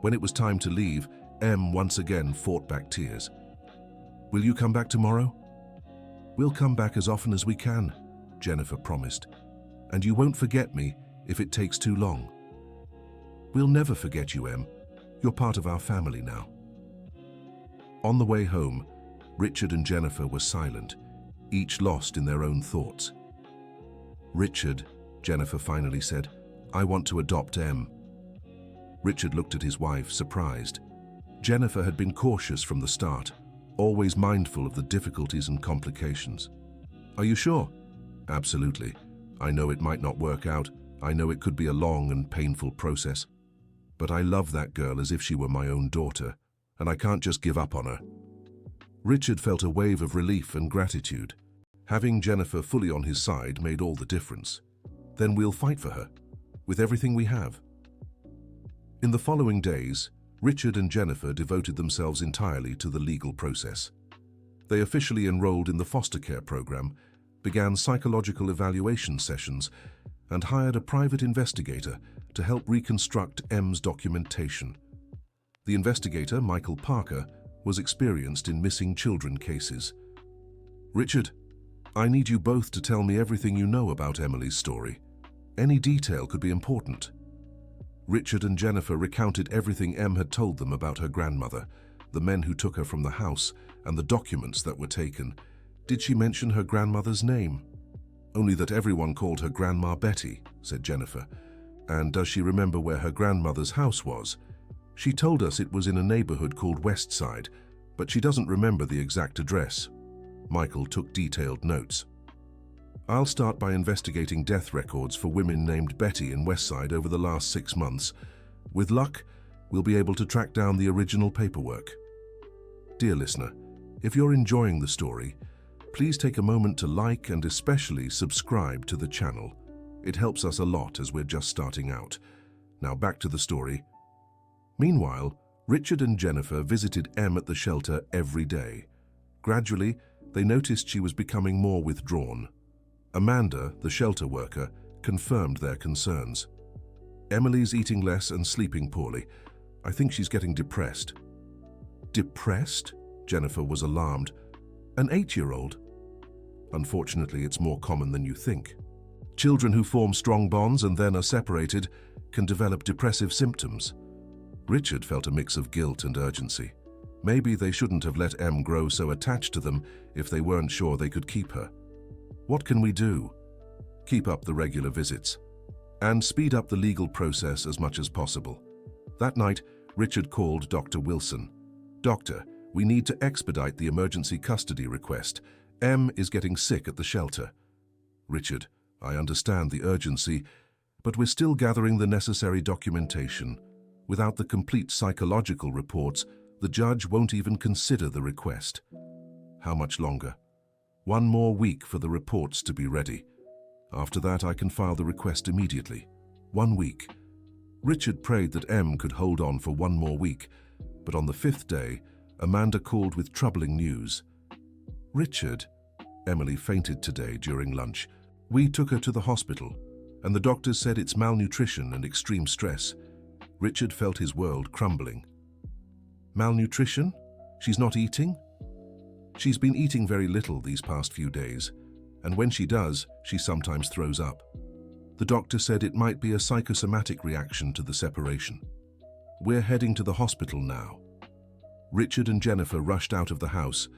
When it was time to leave, Em once again fought back tears. Will you come back tomorrow? We'll come back as often as we can, Jennifer promised. And you won't forget me if it takes too long. We'll never forget you, Em. You're part of our family now. On the way home, Richard and Jennifer were silent, each lost in their own thoughts. "Richard," Jennifer finally said, "I want to adopt Em." Richard looked at his wife, surprised. Jennifer had been cautious from the start, always mindful of the difficulties and complications. "Are you sure?" "Absolutely. I know it might not work out. I know it could be a long and painful process. But I love that girl as if she were my own daughter, and I can't just give up on her." Richard felt a wave of relief and gratitude. Having Jennifer fully on his side made all the difference. "Then we'll fight for her, with everything we have." In the following days, Richard and Jennifer devoted themselves entirely to the legal process. They officially enrolled in the foster care program, began psychological evaluation sessions, and hired a private investigator to help reconstruct Em's documentation. The investigator, Michael Parker, was experienced in missing children cases. "Richard, I need you both to tell me everything you know about Emily's story. Any detail could be important." Richard and Jennifer recounted everything Em had told them about her grandmother, the men who took her from the house, and the documents that were taken. "Did she mention her grandmother's name?" "Only that everyone called her Grandma Betty," said Jennifer. "And does she remember where her grandmother's house was?" "She told us it was in a neighborhood called West Side, but she doesn't remember the exact address." Michael took detailed notes. "I'll start by investigating death records for women named Betty in Westside over the last 6 months. With luck, we'll be able to track down the original paperwork." Dear listener, if you're enjoying the story, please take a moment to like and especially subscribe to the channel. It helps us a lot as we're just starting out. Now back to the story. Meanwhile, Richard and Jennifer visited Em at the shelter every day. Gradually, they noticed she was becoming more withdrawn. Amanda, the shelter worker, confirmed their concerns. "Emily's eating less and sleeping poorly. I think she's getting depressed." "Depressed?" Jennifer was alarmed. "An 8-year-old? Unfortunately, it's more common than you think. Children who form strong bonds and then are separated can develop depressive symptoms." Richard felt a mix of guilt and urgency. Maybe they shouldn't have let Em grow so attached to them if they weren't sure they could keep her. "What can we do?" "Keep up the regular visits and speed up the legal process as much as possible." That night, Richard called Dr. Wilson. "Doctor, we need to expedite the emergency custody request. Em is getting sick at the shelter." "Richard, I understand the urgency, but we're still gathering the necessary documentation. Without the complete psychological reports, the judge won't even consider the request." "How much longer?" "1 more week for the reports to be ready. After that, I can file the request immediately." 1 week. Richard prayed that Em could hold on for 1 more week, but on the 5th day, Amanda called with troubling news. "Richard, Emily fainted today during lunch. We took her to the hospital, and the doctors said it's malnutrition and extreme stress." Richard felt his world crumbling. "Malnutrition? She's not eating?" "She's been eating very little these past few days, and when she does, she sometimes throws up. The doctor said it might be a psychosomatic reaction to the separation. We're heading to the hospital now." Richard and Jennifer rushed out of the house.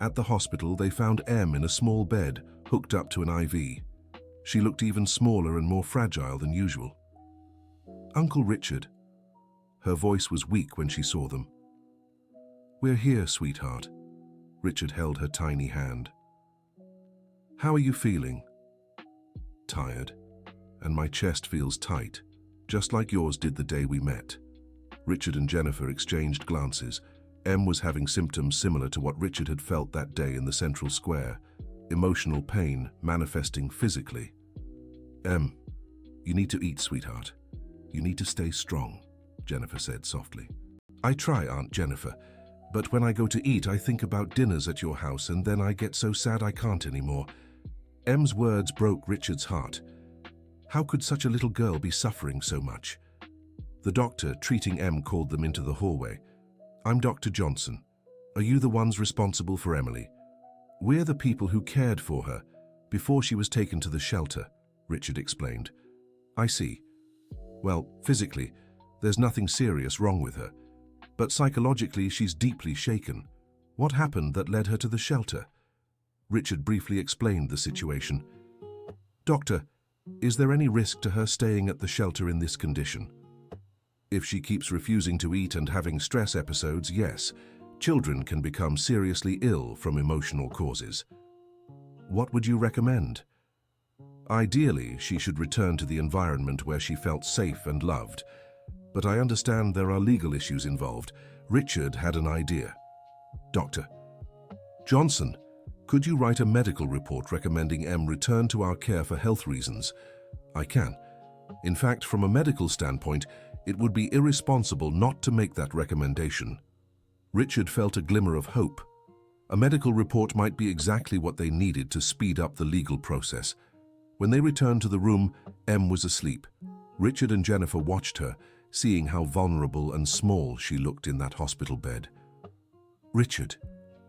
At the hospital, they found Em in a small bed, hooked up to an IV. She looked even smaller and more fragile than usual. "Uncle Richard." Her voice was weak when she saw them. "We're here, sweetheart." Richard held her tiny hand. "How are you feeling?" "Tired, and my chest feels tight, just like yours did the day we met." Richard and Jennifer exchanged glances. Em was having symptoms similar to what Richard had felt that day in the central square, emotional pain manifesting physically. "Em, you need to eat, sweetheart. You need to stay strong," Jennifer said softly. "I try, Aunt Jennifer, but when I go to eat, I think about dinners at your house, and then I get so sad I can't anymore." Em's words broke Richard's heart. How could such a little girl be suffering so much? The doctor treating Em called them into the hallway. "I'm Dr. Johnson. Are you the ones responsible for Emily?" "We're the people who cared for her before she was taken to the shelter," Richard explained. "I see. Well, physically, there's nothing serious wrong with her, but psychologically she's deeply shaken. What happened that led her to the shelter? Richard briefly explained the situation. Doctor, is there any risk to her staying at the shelter in this condition? If she keeps refusing to eat and having stress episodes, yes, children can become seriously ill from emotional causes. What would you recommend? Ideally, she should return to the environment where she felt safe and loved. But I understand there are legal issues involved. Richard had an idea. Doctor Johnson, could you write a medical report recommending Em return to our care for health reasons? I can. In fact, from a medical standpoint, it would be irresponsible not to make that recommendation. Richard felt a glimmer of hope. A medical report might be exactly what they needed to speed up the legal process. When they returned to the room, Em was asleep. Richard and Jennifer watched her, seeing how vulnerable and small she looked in that hospital bed. Richard,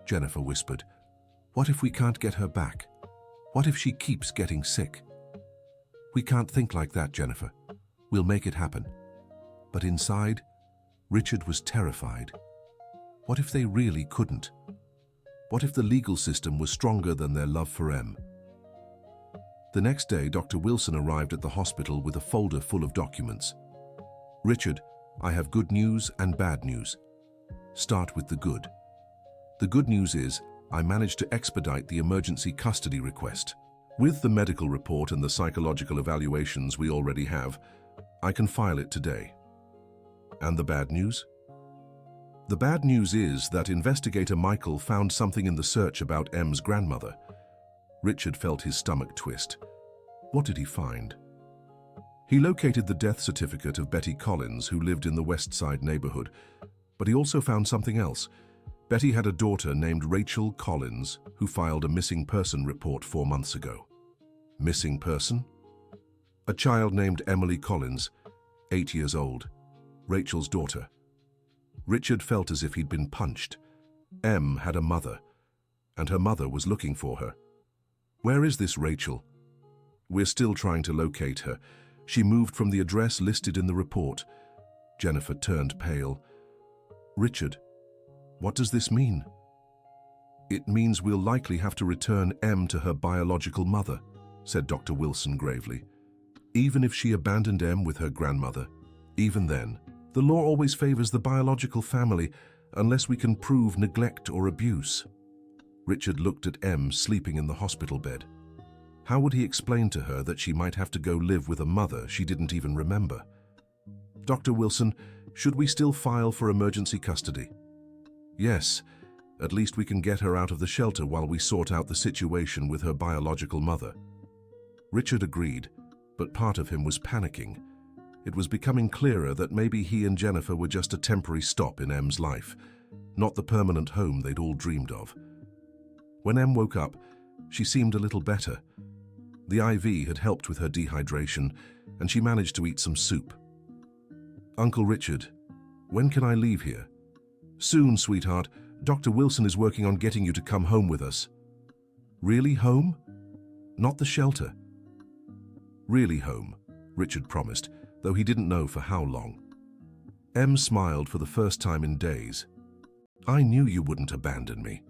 Jennifer whispered, what if we can't get her back? What if she keeps getting sick? We can't think like that, Jennifer. We'll make it happen. But inside, Richard was terrified. What if they really couldn't? What if the legal system was stronger than their love for Em? The next day, Dr. Wilson arrived at the hospital with a folder full of documents. Richard, I have good news and bad news. Start with the good. The good news is, I managed to expedite the emergency custody request. With the medical report and the psychological evaluations we already have, I can file it today. And the bad news? The bad news is that investigator Michael found something in the search about Em's grandmother. Richard felt his stomach twist. What did he find? He located the death certificate of Betty Collins, who lived in the West Side neighborhood, but he also found something else. Betty had a daughter named Rachel Collins, who filed a missing person report 4 months ago. Missing person? A child named Emily Collins, 8 years old, Rachel's daughter. Richard felt as if he'd been punched. Em had a mother, and her mother was looking for her. Where is this Rachel? We're still trying to locate her. She moved from the address listed in the report. Jennifer turned pale. Richard, what does this mean? It means we'll likely have to return Em to her biological mother, said Dr. Wilson gravely. Even if she abandoned Em with her grandmother, even then, the law always favors the biological family unless we can prove neglect or abuse. Richard looked at Em sleeping in the hospital bed. How would he explain to her that she might have to go live with a mother she didn't even remember? Dr. Wilson, should we still file for emergency custody? Yes, at least we can get her out of the shelter while we sort out the situation with her biological mother. Richard agreed, but part of him was panicking. It was becoming clearer that maybe he and Jennifer were just a temporary stop in Em's life, not the permanent home they'd all dreamed of. When Em woke up, she seemed a little better. The IV had helped with her dehydration, and she managed to eat some soup. Uncle Richard, when can I leave here? Soon, sweetheart. Dr. Wilson is working on getting you to come home with us. Really home? Not the shelter. Really home, Richard promised, though he didn't know for how long. Em smiled for the first time in days. I knew you wouldn't abandon me.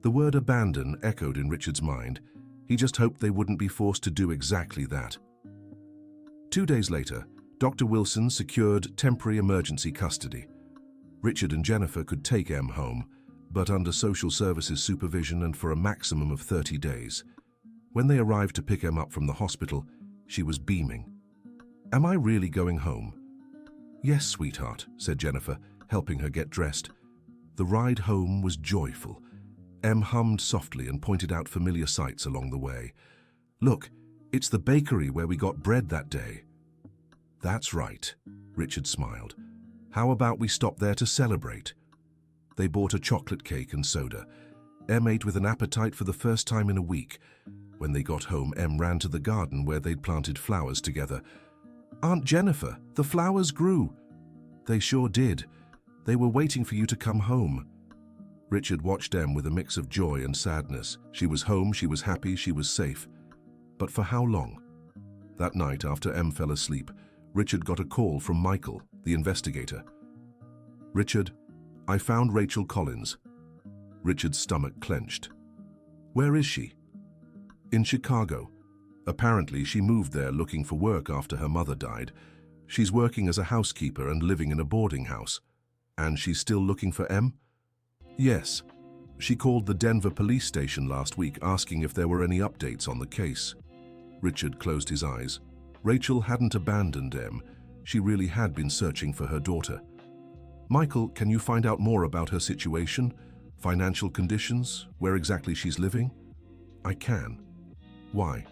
The word abandon echoed in Richard's mind. He just hoped they wouldn't be forced to do exactly that. 2 days later, Dr. Wilson secured temporary emergency custody. Richard and Jennifer could take Em home, but under social services supervision and for a maximum of 30 days. When they arrived to pick Em up from the hospital, she was beaming. Am I really going home? Yes, sweetheart, said Jennifer, helping her get dressed. The ride home was joyful. Em hummed softly and pointed out familiar sights along the way. Look, it's the bakery where we got bread that day. That's right, Richard smiled. How about we stop there to celebrate? They bought a chocolate cake and soda. Em ate with an appetite for the first time in a week. When they got home, Em ran to the garden where they'd planted flowers together. Aunt Jennifer, the flowers grew. They sure did. They were waiting for you to come home. Richard watched Em with a mix of joy and sadness. She was home, she was happy, she was safe. But for how long? That night, after Em fell asleep, Richard got a call from Michael, the investigator. Richard, I found Rachel Collins. Richard's stomach clenched. Where is she? In Chicago. Apparently, she moved there looking for work after her mother died. She's working as a housekeeper and living in a boarding house. And she's still looking for Em? Yes. She called the Denver police station last week asking if there were any updates on the case. Richard closed his eyes. Rachel hadn't abandoned Em. She really had been searching for her daughter. Michael, can you find out more about her situation? Financial conditions? Where exactly she's living? I can. Why?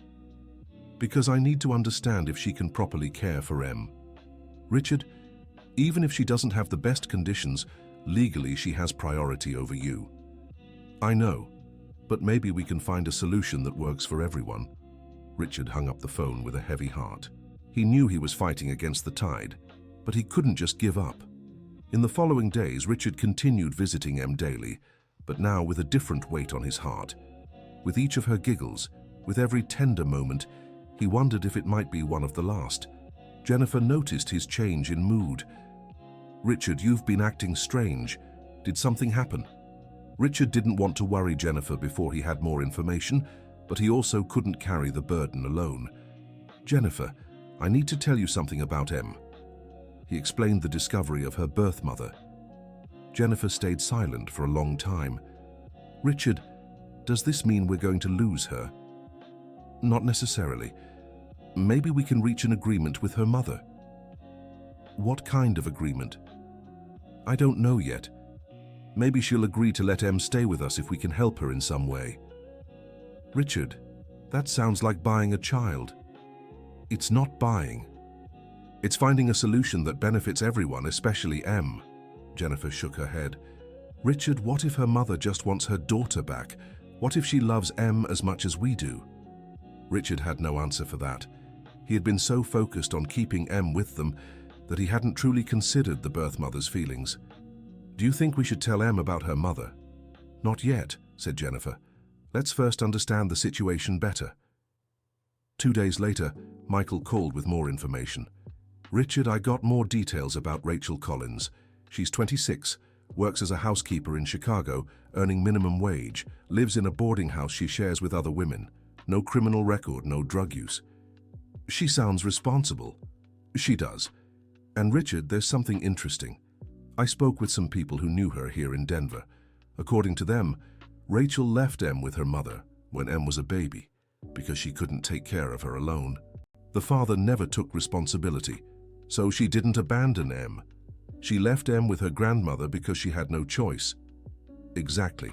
Because I need to understand if she can properly care for Em. Richard, even if she doesn't have the best conditions, legally she has priority over you. I know, but maybe we can find a solution that works for everyone. Richard hung up the phone with a heavy heart. He knew he was fighting against the tide, but he couldn't just give up. In the following days, Richard continued visiting Em daily, but now with a different weight on his heart. With each of her giggles, with every tender moment, he wondered if it might be one of the last. Jennifer noticed his change in mood. Richard, you've been acting strange. Did something happen? Richard didn't want to worry Jennifer before he had more information, but he also couldn't carry the burden alone. Jennifer, I need to tell you something about Em. He explained the discovery of her birth mother. Jennifer stayed silent for a long time. Richard, does this mean we're going to lose her? Not necessarily. Maybe we can reach an agreement with her mother. What kind of agreement? I don't know yet. Maybe she'll agree to let Em stay with us if we can help her in some way. Richard, that sounds like buying a child. It's not buying. It's finding a solution that benefits everyone, especially Em. Jennifer shook her head. Richard, what if her mother just wants her daughter back? What if she loves Em as much as we do? Richard had no answer for that. He had been so focused on keeping Em with them that he hadn't truly considered the birth mother's feelings. Do you think we should tell Em about her mother? Not yet, said Jennifer. Let's first understand the situation better. 2 days later, Michael called with more information. Richard, I got more details about Rachel Collins. She's 26, works as a housekeeper in Chicago, earning minimum wage, lives in a boarding house she shares with other women. No criminal record, no drug use. She sounds responsible. She does. And Richard, there's something interesting. I spoke with some people who knew her here in Denver. According to them, Rachel left Em with her mother when Em was a baby because she couldn't take care of her alone. The father never took responsibility, so she didn't abandon Em. She left Em with her grandmother because she had no choice. Exactly.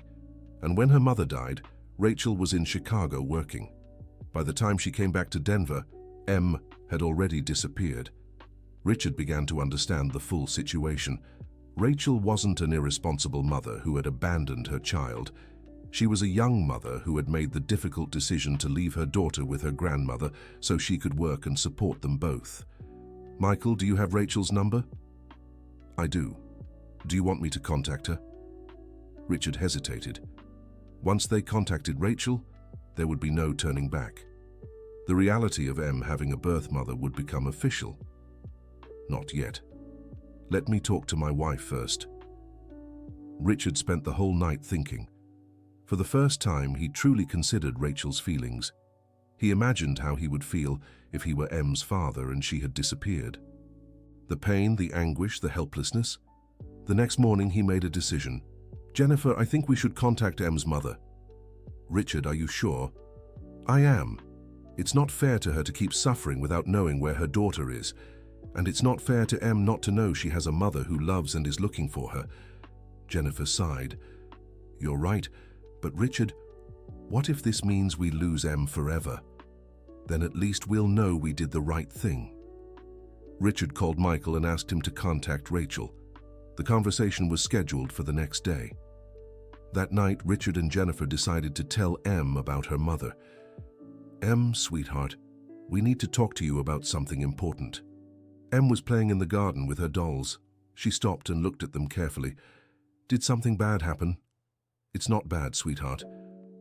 And when her mother died, Rachel was in Chicago working. By the time she came back to Denver, Em had already disappeared. Richard began to understand the full situation. Rachel wasn't an irresponsible mother who had abandoned her child. She was a young mother who had made the difficult decision to leave her daughter with her grandmother so she could work and support them both. Michael, do you have Rachel's number? I do. Do you want me to contact her? Richard hesitated. Once they contacted Rachel, there would be no turning back. The reality of Em having a birth mother would become official. Not yet. Let me talk to my wife first. Richard spent the whole night thinking. For the first time, he truly considered Rachel's feelings. He imagined how he would feel if he were Em's father and she had disappeared. The pain, the anguish, the helplessness. The next morning, he made a decision. Jennifer, I think we should contact Em's mother. Richard, are you sure? I am. It's not fair to her to keep suffering without knowing where her daughter is. And it's not fair to Em not to know she has a mother who loves and is looking for her. Jennifer sighed. You're right, but Richard, what if this means we lose Em forever? Then at least we'll know we did the right thing. Richard called Michael and asked him to contact Rachel. The conversation was scheduled for the next day. That night, Richard and Jennifer decided to tell Em about her mother. Em, sweetheart, we need to talk to you about something important. Em was playing in the garden with her dolls. She stopped and looked at them carefully. Did something bad happen? It's not bad, sweetheart,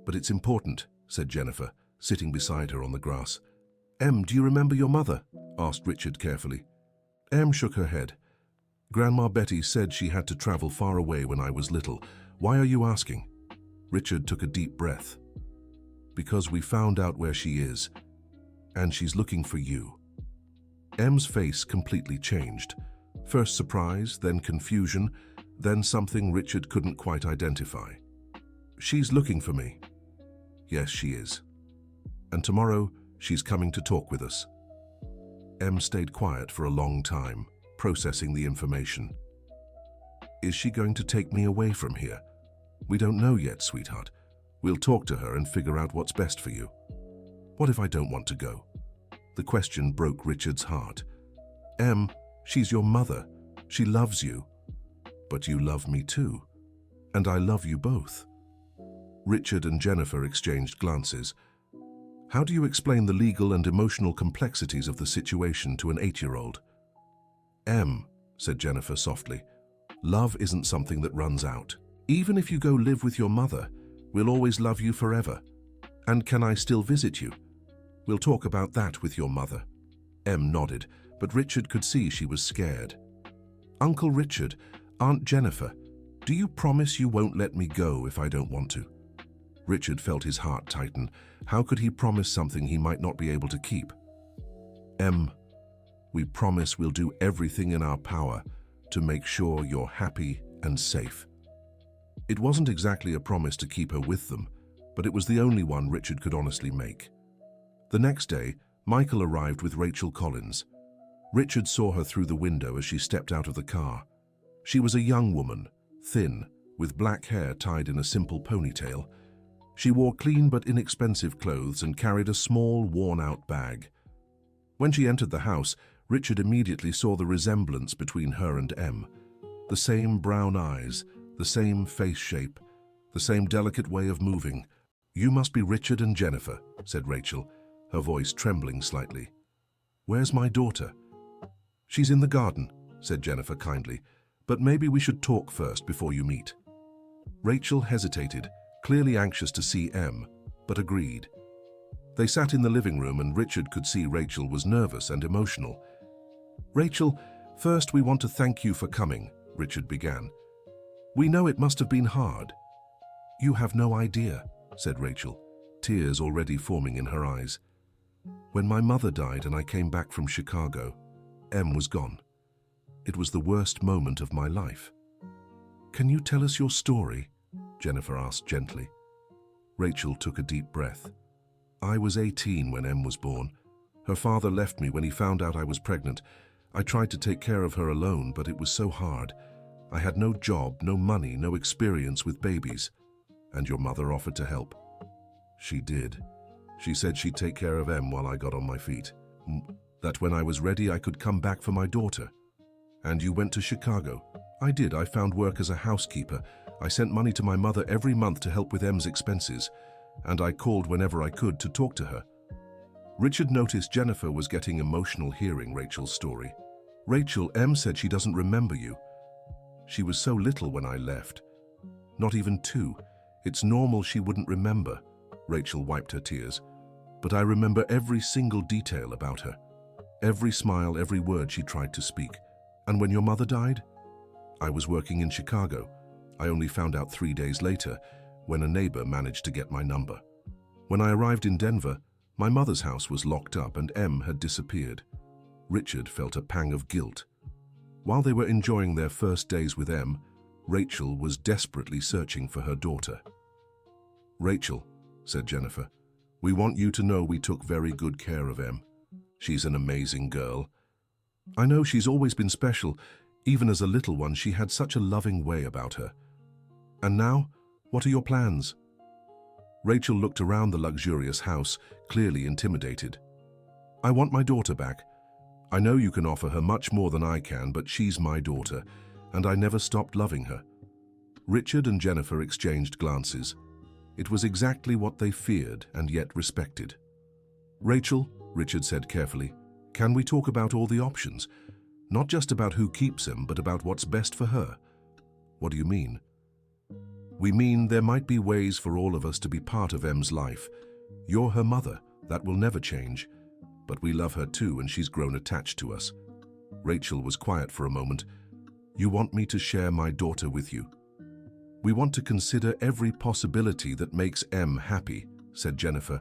but it's important, said Jennifer, sitting beside her on the grass. Em, do you remember your mother? Asked Richard carefully. Em shook her head. Grandma Betty said she had to travel far away when I was little. Why are you asking? Richard took a deep breath. Because we found out where she is, and she's looking for you. M's face completely changed. First surprise, then confusion, then something Richard couldn't quite identify. She's looking for me. Yes, she is. And tomorrow, she's coming to talk with us. M stayed quiet for a long time, processing the information. Is she going to take me away from here? We don't know yet, sweetheart. We'll talk to her and figure out what's best for you. What if I don't want to go? The question broke Richard's heart. M, she's your mother. She loves you. But you love me too. And I love you both. Richard and Jennifer exchanged glances. How do you explain the legal and emotional complexities of the situation to an 8-year-old? M, said Jennifer softly, love isn't something that runs out. Even if you go live with your mother, we'll always love you forever. And can I still visit you? We'll talk about that with your mother. M nodded, but Richard could see she was scared. Uncle Richard, Aunt Jennifer, do you promise you won't let me go if I don't want to? Richard felt his heart tighten. How could he promise something he might not be able to keep? M, we promise we'll do everything in our power to make sure you're happy and safe. It wasn't exactly a promise to keep her with them, but it was the only one Richard could honestly make. The next day, Michael arrived with Rachel Collins. Richard saw her through the window as she stepped out of the car. She was a young woman, thin, with black hair tied in a simple ponytail. She wore clean but inexpensive clothes and carried a small, worn-out bag. When she entered the house, Richard immediately saw the resemblance between her and M. The same brown eyes, the same face shape, the same delicate way of moving. You must be Richard and Jennifer, said Rachel, her voice trembling slightly. Where's my daughter? She's in the garden, said Jennifer kindly, but maybe we should talk first before you meet. Rachel hesitated, clearly anxious to see M, but agreed. They sat in the living room and Richard could see Rachel was nervous and emotional. Rachel, first we want to thank you for coming, Richard began. We know it must have been hard. You have no idea, said Rachel, tears already forming in her eyes. When my mother died and I came back from Chicago, M was gone. It was the worst moment of my life. Can you tell us your story? Jennifer asked gently. Rachel took a deep breath. I was 18 when M was born. Her father left me when he found out I was pregnant. I tried to take care of her alone, but it was so hard. I had no job, no money, no experience with babies. And your mother offered to help. She did. She said she'd take care of M while I got on my feet. That when I was ready, I could come back for my daughter. And you went to Chicago. I did. I found work as a housekeeper. I sent money to my mother every month to help with M's expenses. And I called whenever I could to talk to her. Richard noticed Jennifer was getting emotional hearing Rachel's story. Rachel, M said she doesn't remember you. She was so little when I left. Not even 2. It's normal she wouldn't remember. Rachel wiped her tears. But I remember every single detail about her. Every smile, every word she tried to speak. And when your mother died? I was working in Chicago. I only found out 3 days later, when a neighbor managed to get my number. When I arrived in Denver, my mother's house was locked up and M had disappeared. Richard felt a pang of guilt. While they were enjoying their first days with M, Rachel was desperately searching for her daughter. Rachel, said Jennifer, we want you to know we took very good care of M. She's an amazing girl. I know she's always been special. Even as a little one, she had such a loving way about her. And now, what are your plans? Rachel looked around the luxurious house, clearly intimidated. I want my daughter back. I know you can offer her much more than I can, but she's my daughter, and I never stopped loving her. Richard and Jennifer exchanged glances. It was exactly what they feared and yet respected. Rachel, Richard said carefully, can we talk about all the options? Not just about who keeps him, but about what's best for her. What do you mean? We mean there might be ways for all of us to be part of M's life. You're her mother, that will never change. But we love her too, and she's grown attached to us. Rachel was quiet for a moment. You want me to share my daughter with you? We want to consider every possibility that makes Em happy, said Jennifer.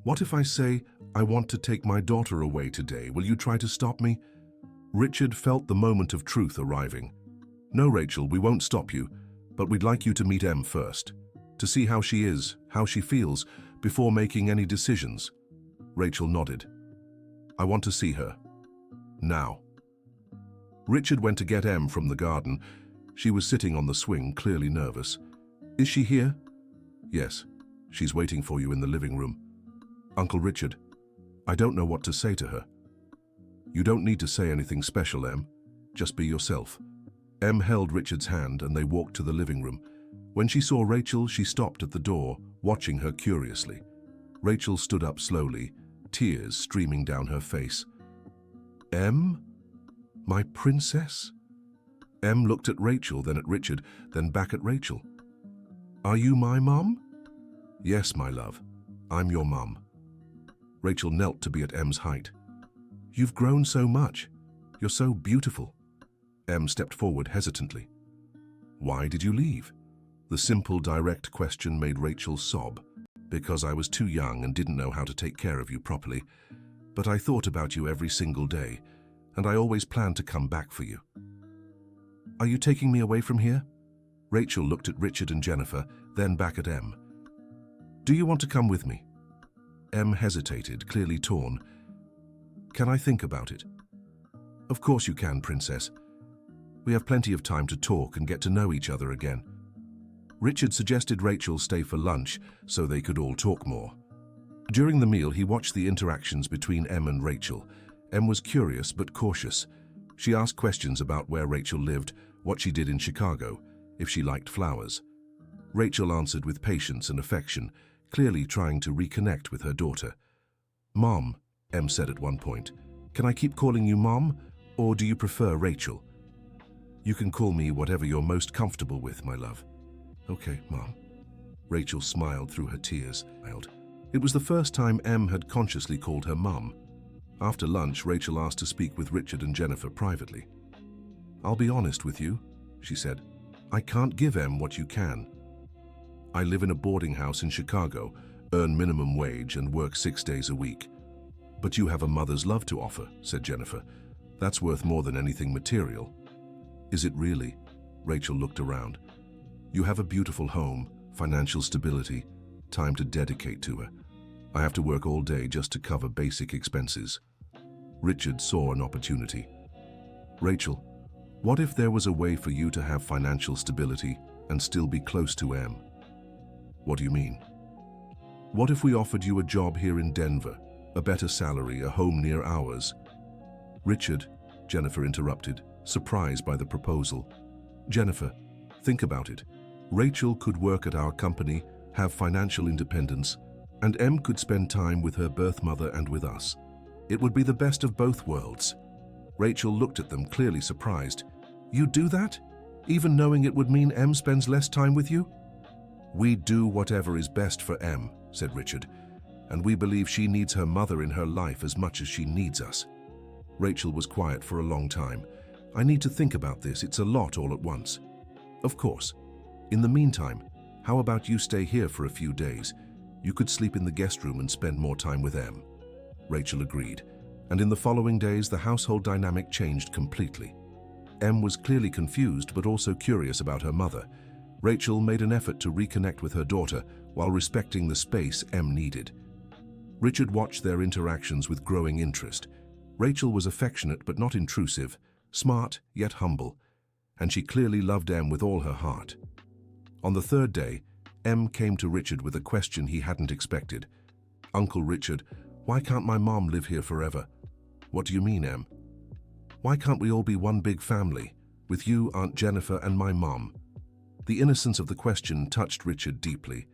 What if I say, I want to take my daughter away today? Will you try to stop me? Richard felt the moment of truth arriving. No, Rachel, we won't stop you, but we'd like you to meet Em first, to see how she is, how she feels, before making any decisions. Rachel nodded. I want to see her. Now. Richard went to get Em from the garden. She was sitting on the swing, clearly nervous. Is she here? Yes. She's waiting for you in the living room. Uncle Richard, I don't know what to say to her. You don't need to say anything special, Em. Just be yourself. Em held Richard's hand and they walked to the living room. When she saw Rachel, she stopped at the door, watching her curiously. Rachel stood up slowly, tears streaming down her face. Em? My princess? Em looked at Rachel, then at Richard, then back at Rachel. Are you my mum? Yes, my love. I'm your mum. Rachel knelt to be at Em's height. You've grown so much. You're so beautiful. Em stepped forward hesitantly. Why did you leave? The simple, direct question made Rachel sob. Because I was too young and didn't know how to take care of you properly. But I thought about you every single day, and I always planned to come back for you. Are you taking me away from here? Rachel looked at Richard and Jennifer, then back at Em. Do you want to come with me? Em hesitated, clearly torn. Can I think about it? Of course you can, Princess. We have plenty of time to talk and get to know each other again. Richard suggested Rachel stay for lunch so they could all talk more. During the meal, he watched the interactions between Em and Rachel. Em was curious but cautious. She asked questions about where Rachel lived, what she did in Chicago, if she liked flowers. Rachel answered with patience and affection, clearly trying to reconnect with her daughter. Mom, Em said at one point, can I keep calling you Mom, or do you prefer Rachel? You can call me whatever you're most comfortable with, my love. Okay, Mom. Rachel smiled through her tears. It was the first time Em had consciously called her Mum. After lunch, Rachel asked to speak with Richard and Jennifer privately. I'll be honest with you, she said. I can't give Em what you can. I live in a boarding house in Chicago, earn minimum wage and work 6 days a week. But you have a mother's love to offer, said Jennifer. That's worth more than anything material. Is it really? Rachel looked around. You have a beautiful home, financial stability, time to dedicate to her. I have to work all day just to cover basic expenses. Richard saw an opportunity. Rachel, what if there was a way for you to have financial stability and still be close to Em? What do you mean? What if we offered you a job here in Denver, a better salary, a home near ours? Richard, Jennifer interrupted, surprised by the proposal. Jennifer, think about it. Rachel could work at our company, have financial independence, and Em could spend time with her birth mother and with us. It would be the best of both worlds. Rachel looked at them, clearly surprised. You'd do that? Even knowing it would mean Em spends less time with you? We do whatever is best for Em, said Richard, and we believe she needs her mother in her life as much as she needs us. Rachel was quiet for a long time. I need to think about this. It's a lot all at once. Of course. In the meantime, how about you stay here for a few days? You could sleep in the guest room and spend more time with Em. Rachel agreed, and in the following days the household dynamic changed completely. Em was clearly confused but also curious about her mother. Rachel made an effort to reconnect with her daughter while respecting the space Em needed. Richard watched their interactions with growing interest. Rachel was affectionate but not intrusive, smart yet humble, and she clearly loved Em with all her heart. On the third day, Em came to Richard with a question he hadn't expected. Uncle Richard, why can't my mom live here forever? What do you mean, Em? Why can't we all be one big family, with you, Aunt Jennifer, and my mom? The innocence of the question touched Richard deeply.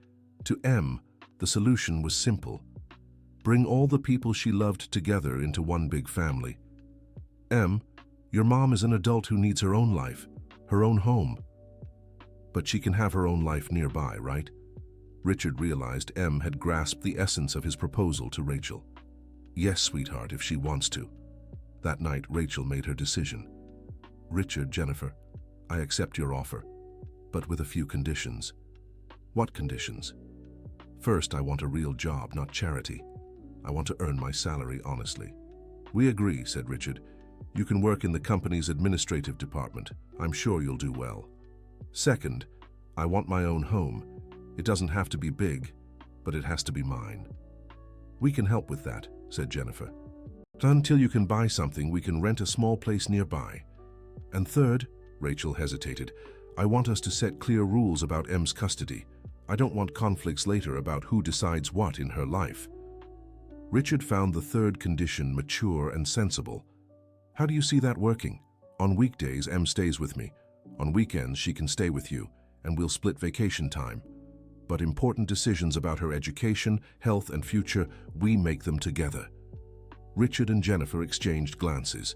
To Em, the solution was simple. Bring all the people she loved together into one big family. Em, your mom is an adult who needs her own life, her own home. But she can have her own life nearby, right? Richard realized Em had grasped the essence of his proposal to Rachel. Yes, sweetheart, if she wants to. That night, Rachel made her decision. Richard, Jennifer, I accept your offer. but with a few conditions. What conditions? First, I want a real job, not charity. I want to earn my salary honestly. We agree, said Richard. You can work in the company's administrative department. I'm sure you'll do well. Second, I want my own home. It doesn't have to be big, but it has to be mine. We can help with that, said Jennifer. Until you can buy something, we can rent a small place nearby. And third, Rachel hesitated, I want us to set clear rules about M's custody. I don't want conflicts later about who decides what in her life. Richard found the third condition mature and sensible. How do you see that working? On weekdays, Em stays with me. On weekends, she can stay with you, and we'll split vacation time. But important decisions about her education, health, and future, we make them together. Richard and Jennifer exchanged glances.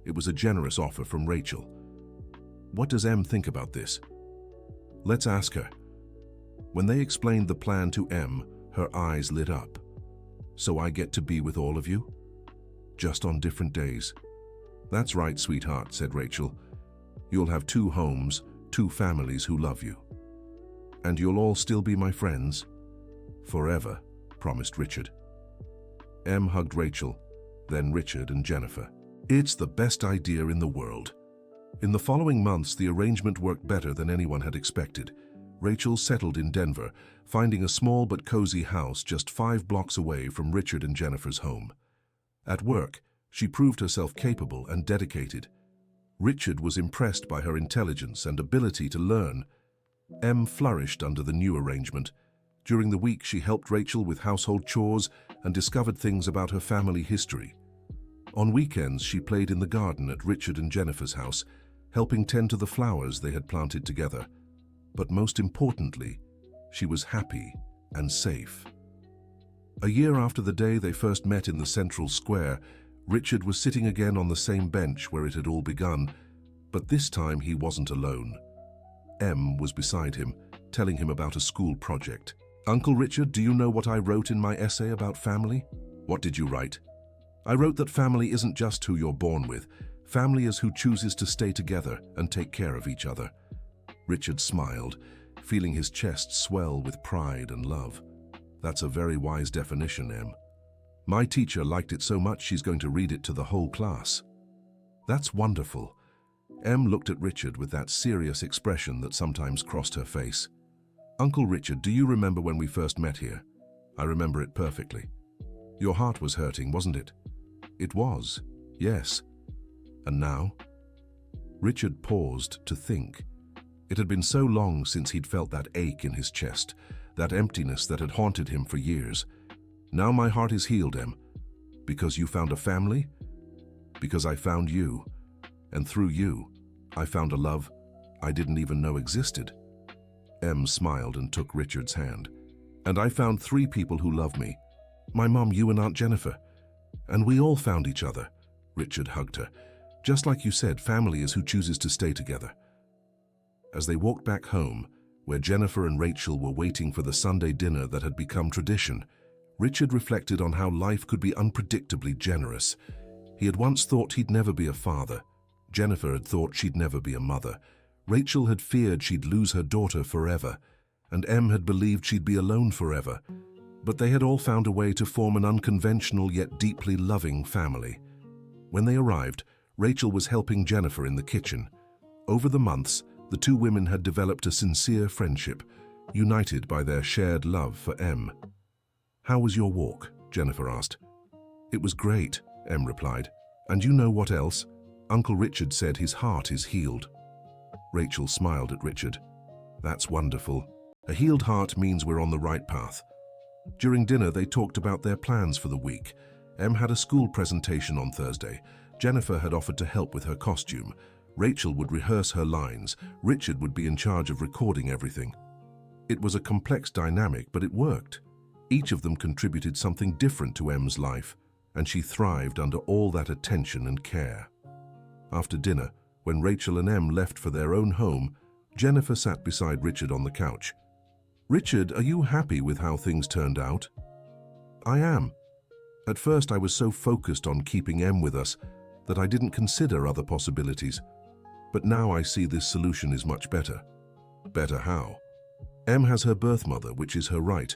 It was a generous offer from Rachel. What does Em think about this? Let's ask her. When they explained the plan to Em, her eyes lit up. So I get to be with all of you? Just on different days. That's right, sweetheart, said Rachel. You'll have 2 homes, 2 families who love you. And you'll all still be my friends? Forever, promised Richard. Em hugged Rachel, then Richard and Jennifer. It's the best idea in the world. In the following months, the arrangement worked better than anyone had expected. Rachel settled in Denver, finding a small but cozy house just 5 blocks away from Richard and Jennifer's home. At work, she proved herself capable and dedicated. Richard was impressed by her intelligence and ability to learn. Em flourished under the new arrangement. During the week, she helped Rachel with household chores and discovered things about her family history. On weekends, she played in the garden at Richard and Jennifer's house, helping tend to the flowers they had planted together. But most importantly, she was happy and safe. A year after the day they first met in the central square, Richard was sitting again on the same bench where it had all begun, but this time he wasn't alone. Em was beside him, telling him about a school project. Uncle Richard, do you know what I wrote in my essay about family? What did you write? I wrote that family isn't just who you're born with. Family is who chooses to stay together and take care of each other. Richard smiled, feeling his chest swell with pride and love. That's a very wise definition, Em. My teacher liked it so much she's going to read it to the whole class. That's wonderful. Em looked at Richard with that serious expression that sometimes crossed her face. Uncle Richard, do you remember when we first met here? I remember it perfectly. Your heart was hurting, wasn't it? It was, yes. And now? Richard paused to think. It had been so long since he'd felt that ache in his chest, that emptiness that had haunted him for years. Now my heart is healed, Em. Because you found a family? Because I found you. And through you, I found a love I didn't even know existed. Em smiled and took Richard's hand. And I found 3 people who love me. My mom, you, and Aunt Jennifer. And we all found each other. Richard hugged her. Just like you said, family is who chooses to stay together. As they walked back home, where Jennifer and Rachel were waiting for the Sunday dinner that had become tradition, Richard reflected on how life could be unpredictably generous. He had once thought he'd never be a father. Jennifer had thought she'd never be a mother. Rachel had feared she'd lose her daughter forever, and Em had believed she'd be alone forever. But they had all found a way to form an unconventional yet deeply loving family. When they arrived, Rachel was helping Jennifer in the kitchen. Over the months, the 2 women had developed a sincere friendship, united by their shared love for Em. How was your walk? Jennifer asked. It was great, Em replied. And you know what else? Uncle Richard said his heart is healed. Rachel smiled at Richard. That's wonderful. A healed heart means we're on the right path. During dinner, they talked about their plans for the week. Em had a school presentation on Thursday. Jennifer had offered to help with her costume. Rachel would rehearse her lines. Richard would be in charge of recording everything. It was a complex dynamic, but it worked. Each of them contributed something different to Em's life, and she thrived under all that attention and care. After dinner, when Rachel and Em left for their own home, Jennifer sat beside Richard on the couch. Richard, are you happy with how things turned out? I am. At first, I was so focused on keeping Em with us that I didn't consider other possibilities. But now I see this solution is much better. Better how? Em has her birth mother, which is her right,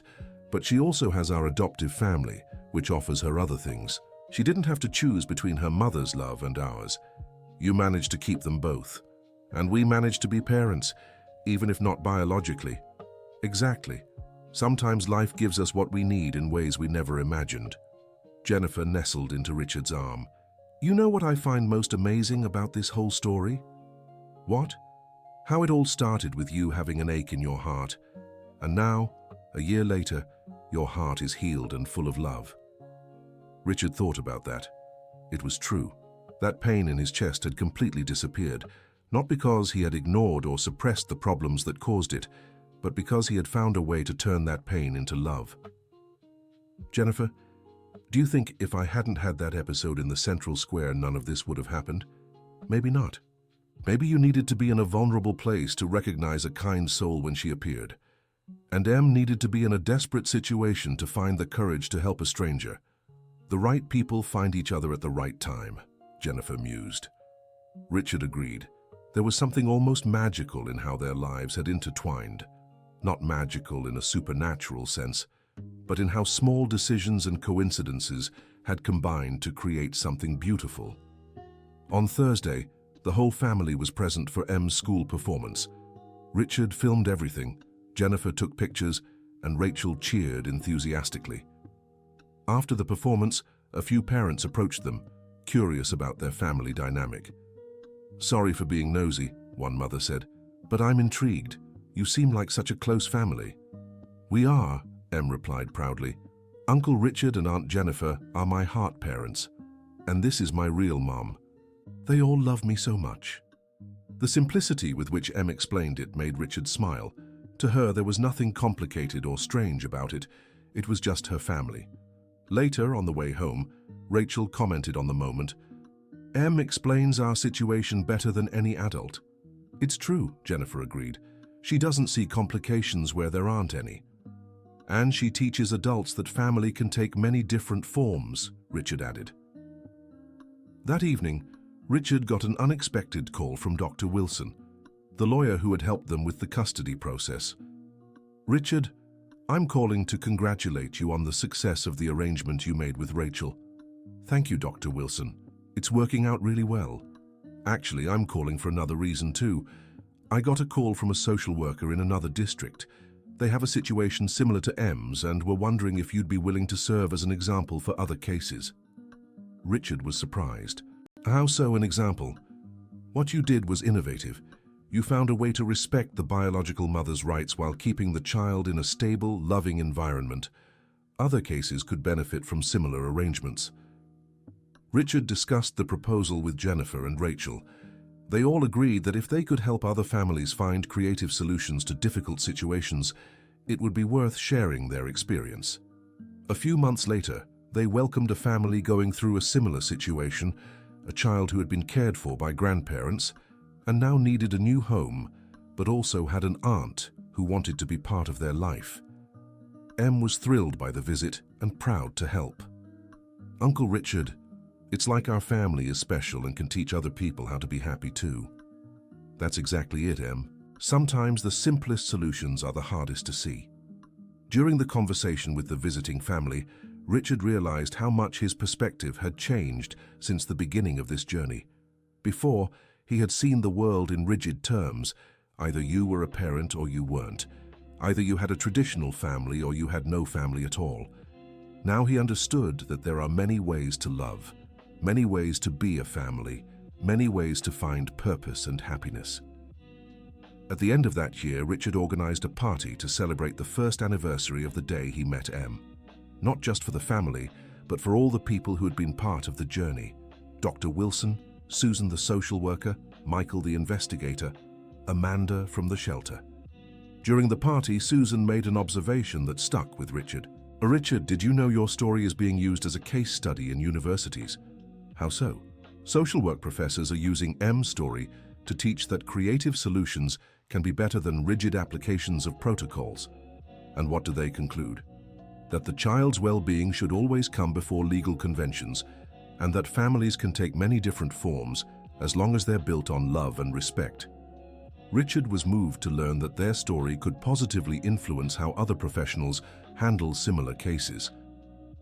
but she also has our adoptive family, which offers her other things. She didn't have to choose between her mother's love and ours. You managed to keep them both. And we managed to be parents, even if not biologically. Exactly. Sometimes life gives us what we need in ways we never imagined. Jennifer nestled into Richard's arm. You know what I find most amazing about this whole story? What? How it all started with you having an ache in your heart. And now, a year later, your heart is healed and full of love. Richard thought about that. It was true. That pain in his chest had completely disappeared, not because he had ignored or suppressed the problems that caused it, but because he had found a way to turn that pain into love. Jennifer, do you think if I hadn't had that episode in the central square, none of this would have happened? Maybe not. Maybe you needed to be in a vulnerable place to recognize a kind soul when she appeared. And Em needed to be in a desperate situation to find the courage to help a stranger. The right people find each other at the right time, Jennifer mused. Richard agreed. There was something almost magical in how their lives had intertwined. Not magical in a supernatural sense, but in how small decisions and coincidences had combined to create something beautiful. On Thursday, the whole family was present for Em's school performance. Richard filmed everything, Jennifer took pictures, and Rachel cheered enthusiastically. After the performance, a few parents approached them, curious about their family dynamic. Sorry for being nosy, one mother said, but I'm intrigued. You seem like such a close family. We are, Em replied proudly. Uncle Richard and Aunt Jennifer are my heart parents, and this is my real mom. They all love me so much. The simplicity with which Em explained it made Richard smile. To her, there was nothing complicated or strange about it. It was just her family. Later, on the way home, Rachel commented on the moment. Em explains our situation better than any adult. It's true, Jennifer agreed. She doesn't see complications where there aren't any. And she teaches adults that family can take many different forms, Richard added. That evening, Richard got an unexpected call from Dr. Wilson, the lawyer who had helped them with the custody process. Richard, I'm calling to congratulate you on the success of the arrangement you made with Rachel. Thank you, Dr. Wilson. It's working out really well. Actually, I'm calling for another reason too. I got a call from a social worker in another district. They have a situation similar to Em's and were wondering if you'd be willing to serve as an example for other cases. Richard was surprised. How so, an example? What you did was innovative. You found a way to respect the biological mother's rights while keeping the child in a stable, loving environment. Other cases could benefit from similar arrangements. Richard discussed the proposal with Jennifer and Rachel. They all agreed that if they could help other families find creative solutions to difficult situations, it would be worth sharing their experience. A few months later, they welcomed a family going through a similar situation, a child who had been cared for by grandparents and now needed a new home, but also had an aunt who wanted to be part of their life. Em was thrilled by the visit and proud to help. Uncle Richard, it's like our family is special and can teach other people how to be happy too. That's exactly it, Em. Sometimes the simplest solutions are the hardest to see. During the conversation with the visiting family, Richard realized how much his perspective had changed since the beginning of this journey. Before, he had seen the world in rigid terms. Either you were a parent or you weren't. Either you had a traditional family or you had no family at all. Now he understood that there are many ways to love, many ways to be a family, many ways to find purpose and happiness. At the end of that year, Richard organized a party to celebrate the first anniversary of the day he met Em. Not just for the family, but for all the people who had been part of the journey. Dr. Wilson, Susan the social worker, Michael the investigator, Amanda from the shelter. During the party, Susan made an observation that stuck with Richard. Richard, did you know your story is being used as a case study in universities? How so? Social work professors are using Em's story to teach that creative solutions can be better than rigid applications of protocols. And what do they conclude? That the child's well-being should always come before legal conventions, and that families can take many different forms as long as they're built on love and respect. Richard was moved to learn that their story could positively influence how other professionals handle similar cases.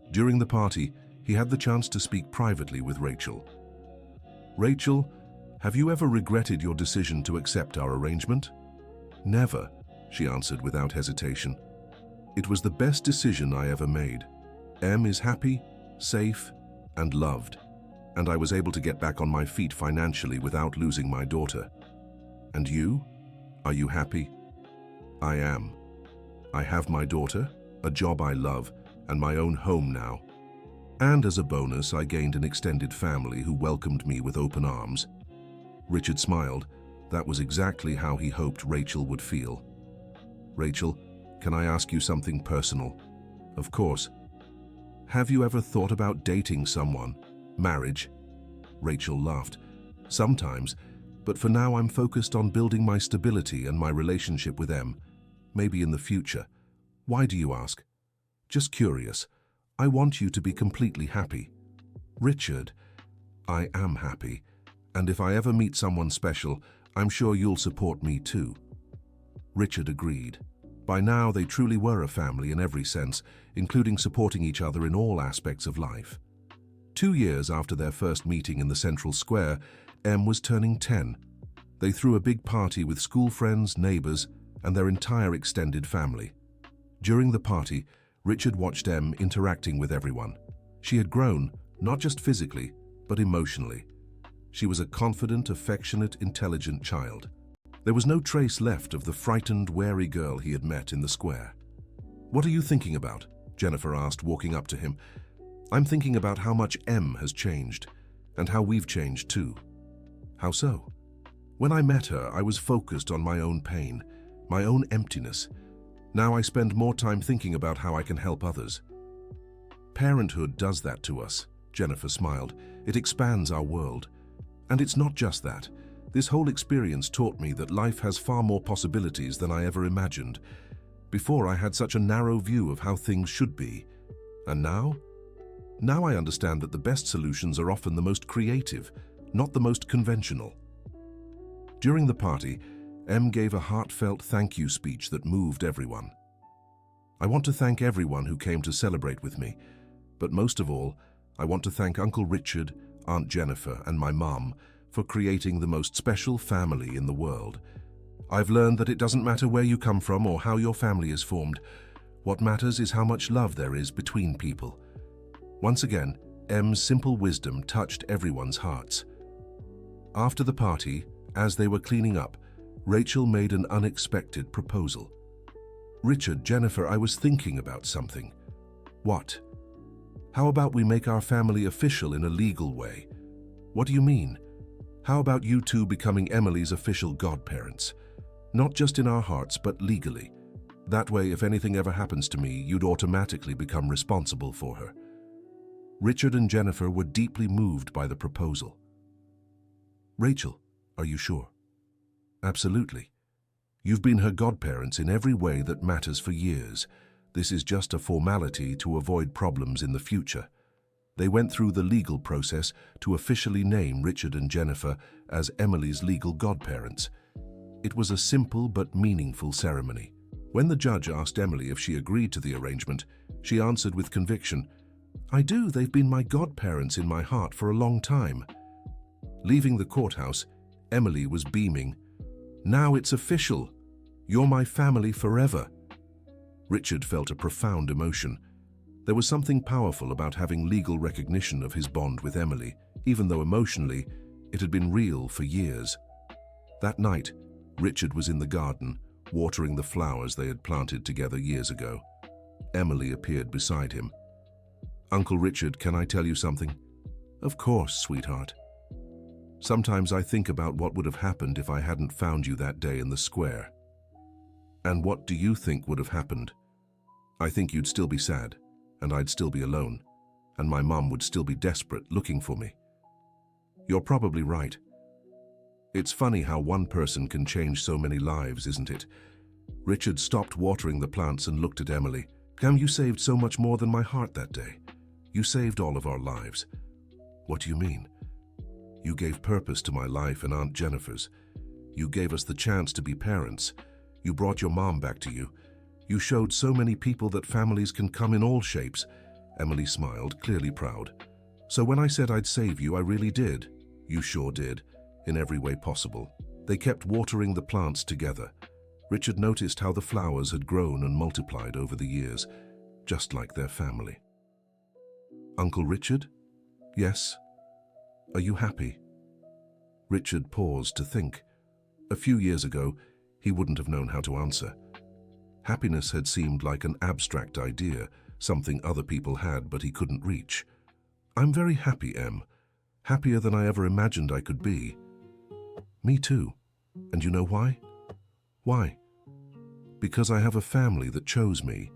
During the party, he had the chance to speak privately with Rachel. "Rachel, have you ever regretted your decision to accept our arrangement?" "Never," she answered without hesitation. "It was the best decision I ever made. Em is happy, safe, and loved, and I was able to get back on my feet financially without losing my daughter. And you? Are you happy?" "I am. I have my daughter, a job I love, and my own home now. And as a bonus, I gained an extended family who welcomed me with open arms." Richard smiled. That was exactly how he hoped Rachel would feel. "Rachel, can I ask you something personal?" "Of course." "Have you ever thought about dating someone? Marriage?" Rachel laughed. "Sometimes, but for now I'm focused on building my stability and my relationship with Em. Maybe in the future." "Why do you ask?" "Just curious. I want you to be completely happy." "Richard, I am happy, and if I ever meet someone special, I'm sure you'll support me too." Richard agreed. By now they truly were a family in every sense, including supporting each other in all aspects of life. 2 years after their first meeting in the central square, Em was turning 10. They threw a big party with school friends, neighbors, and their entire extended family. During the party, Richard watched Em interacting with everyone. She had grown, not just physically, but emotionally. She was a confident, affectionate, intelligent child. There was no trace left of the frightened, wary girl he had met in the square. "What are you thinking about?" Jennifer asked, walking up to him. "I'm thinking about how much Em has changed, and how we've changed too." "How so?" "When I met her, I was focused on my own pain, my own emptiness. Now I spend more time thinking about how I can help others." "Parenthood does that to us," Jennifer smiled. "It expands our world. And it's not just that. This whole experience taught me that life has far more possibilities than I ever imagined. Before, I had such a narrow view of how things should be. And now? Now I understand that the best solutions are often the most creative, not the most conventional." During the party, Em gave a heartfelt thank you speech that moved everyone. "I want to thank everyone who came to celebrate with me, but most of all, I want to thank Uncle Richard, Aunt Jennifer, and my mom for creating the most special family in the world. I've learned that it doesn't matter where you come from or how your family is formed. What matters is how much love there is between people." Once again, Em's simple wisdom touched everyone's hearts. After the party, as they were cleaning up, Rachel made an unexpected proposal. "Richard, Jennifer, I was thinking about something." "What?" "How about we make our family official in a legal way?" "What do you mean?" "How about you two becoming Emily's official godparents? Not just in our hearts, but legally. That way, if anything ever happens to me, you'd automatically become responsible for her." Richard and Jennifer were deeply moved by the proposal. "Rachel, are you sure?" "Absolutely. You've been her godparents in every way that matters for years. This is just a formality to avoid problems in the future." They went through the legal process to officially name Richard and Jennifer as Emily's legal godparents. It was a simple but meaningful ceremony. When the judge asked Emily if she agreed to the arrangement, she answered with conviction, "I do. They've been my godparents in my heart for a long time." Leaving the courthouse, Emily was beaming. "Now it's official. You're my family forever." Richard felt a profound emotion. There was something powerful about having legal recognition of his bond with Emily, even though emotionally, it had been real for years. That night, Richard was in the garden, watering the flowers they had planted together years ago. Emily appeared beside him. "Uncle Richard, can I tell you something?" "Of course, sweetheart." "Sometimes I think about what would have happened if I hadn't found you that day in the square." "And what do you think would have happened?" "I think you'd still be sad, and I'd still be alone, and my mom would still be desperate looking for me." "You're probably right. It's funny how one person can change so many lives, isn't it?" Richard stopped watering the plants and looked at Emily. "Cam, you saved so much more than my heart that day. You saved all of our lives." "What do you mean?" "You gave purpose to my life and Aunt Jennifer's. You gave us the chance to be parents. You brought your mom back to you. You showed so many people that families can come in all shapes." Emily smiled, clearly proud. "So when I said I'd save you, I really did." "You sure did, in every way possible." They kept watering the plants together. Richard noticed how the flowers had grown and multiplied over the years, just like their family. "Uncle Richard?" "Yes." "Are you happy?" Richard paused to think. A few years ago, he wouldn't have known how to answer. Happiness had seemed like an abstract idea, something other people had but he couldn't reach. "I'm very happy, Em. Happier than I ever imagined I could be." "Me too. And you know why?" "Why?" "Because I have a family that chose me,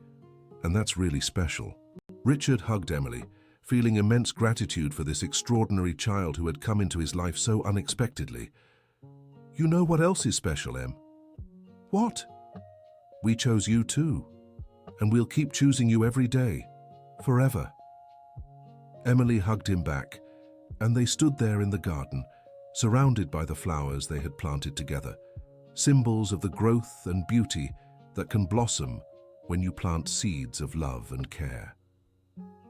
and that's really special." Richard hugged Emily, feeling immense gratitude for this extraordinary child who had come into his life so unexpectedly. "You know what else is special, Em?" "What?" "We chose you too, and we'll keep choosing you every day, forever." Emily hugged him back, and they stood there in the garden, surrounded by the flowers they had planted together, symbols of the growth and beauty that can blossom when you plant seeds of love and care.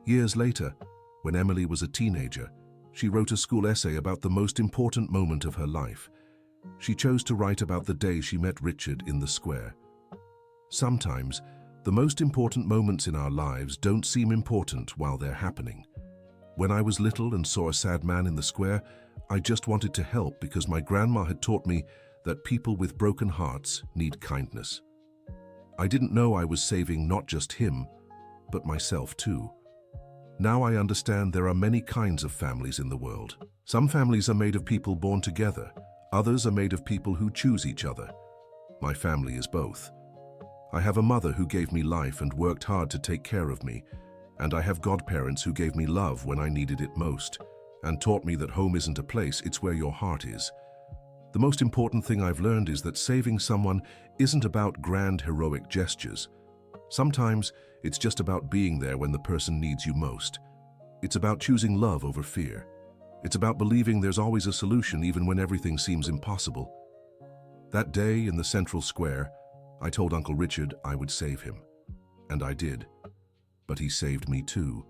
Years later, when Emily was a teenager, she wrote a school essay about the most important moment of her life. She chose to write about the day she met Richard in the square. Sometimes, the most important moments in our lives don't seem important while they're happening. When I was little and saw a sad man in the square, I just wanted to help because my grandma had taught me that people with broken hearts need kindness. I didn't know I was saving not just him, but myself too. Now I understand there are many kinds of families in the world. Some families are made of people born together. Others are made of people who choose each other. My family is both. I have a mother who gave me life and worked hard to take care of me, and I have godparents who gave me love when I needed it most, and taught me that home isn't a place, it's where your heart is. The most important thing I've learned is that saving someone isn't about grand heroic gestures. Sometimes it's just about being there when the person needs you most. It's about choosing love over fear. It's about believing there's always a solution even when everything seems impossible. That day in the central square, I told Uncle Richard I would save him. And I did. But he saved me too.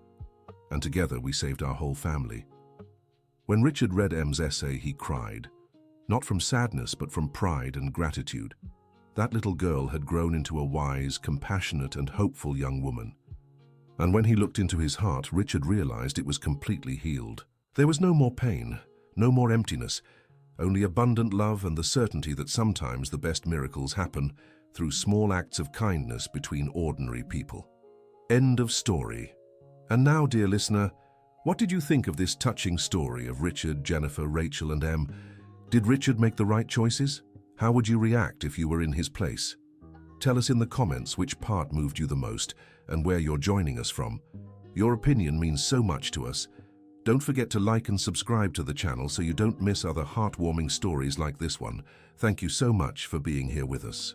And together we saved our whole family. When Richard read Em's essay, he cried. Not from sadness, but from pride and gratitude. That little girl had grown into a wise, compassionate, and hopeful young woman. And when he looked into his heart, Richard realized it was completely healed. There was no more pain, no more emptiness, only abundant love and the certainty that sometimes the best miracles happen through small acts of kindness between ordinary people. End of story. And now, dear listener, what did you think of this touching story of Richard, Jennifer, Rachel, and Em? Did Richard make the right choices? How would you react if you were in his place? Tell us in the comments which part moved you the most and where you're joining us from. Your opinion means so much to us. Don't forget to like and subscribe to the channel so you don't miss other heartwarming stories like this one. Thank you so much for being here with us.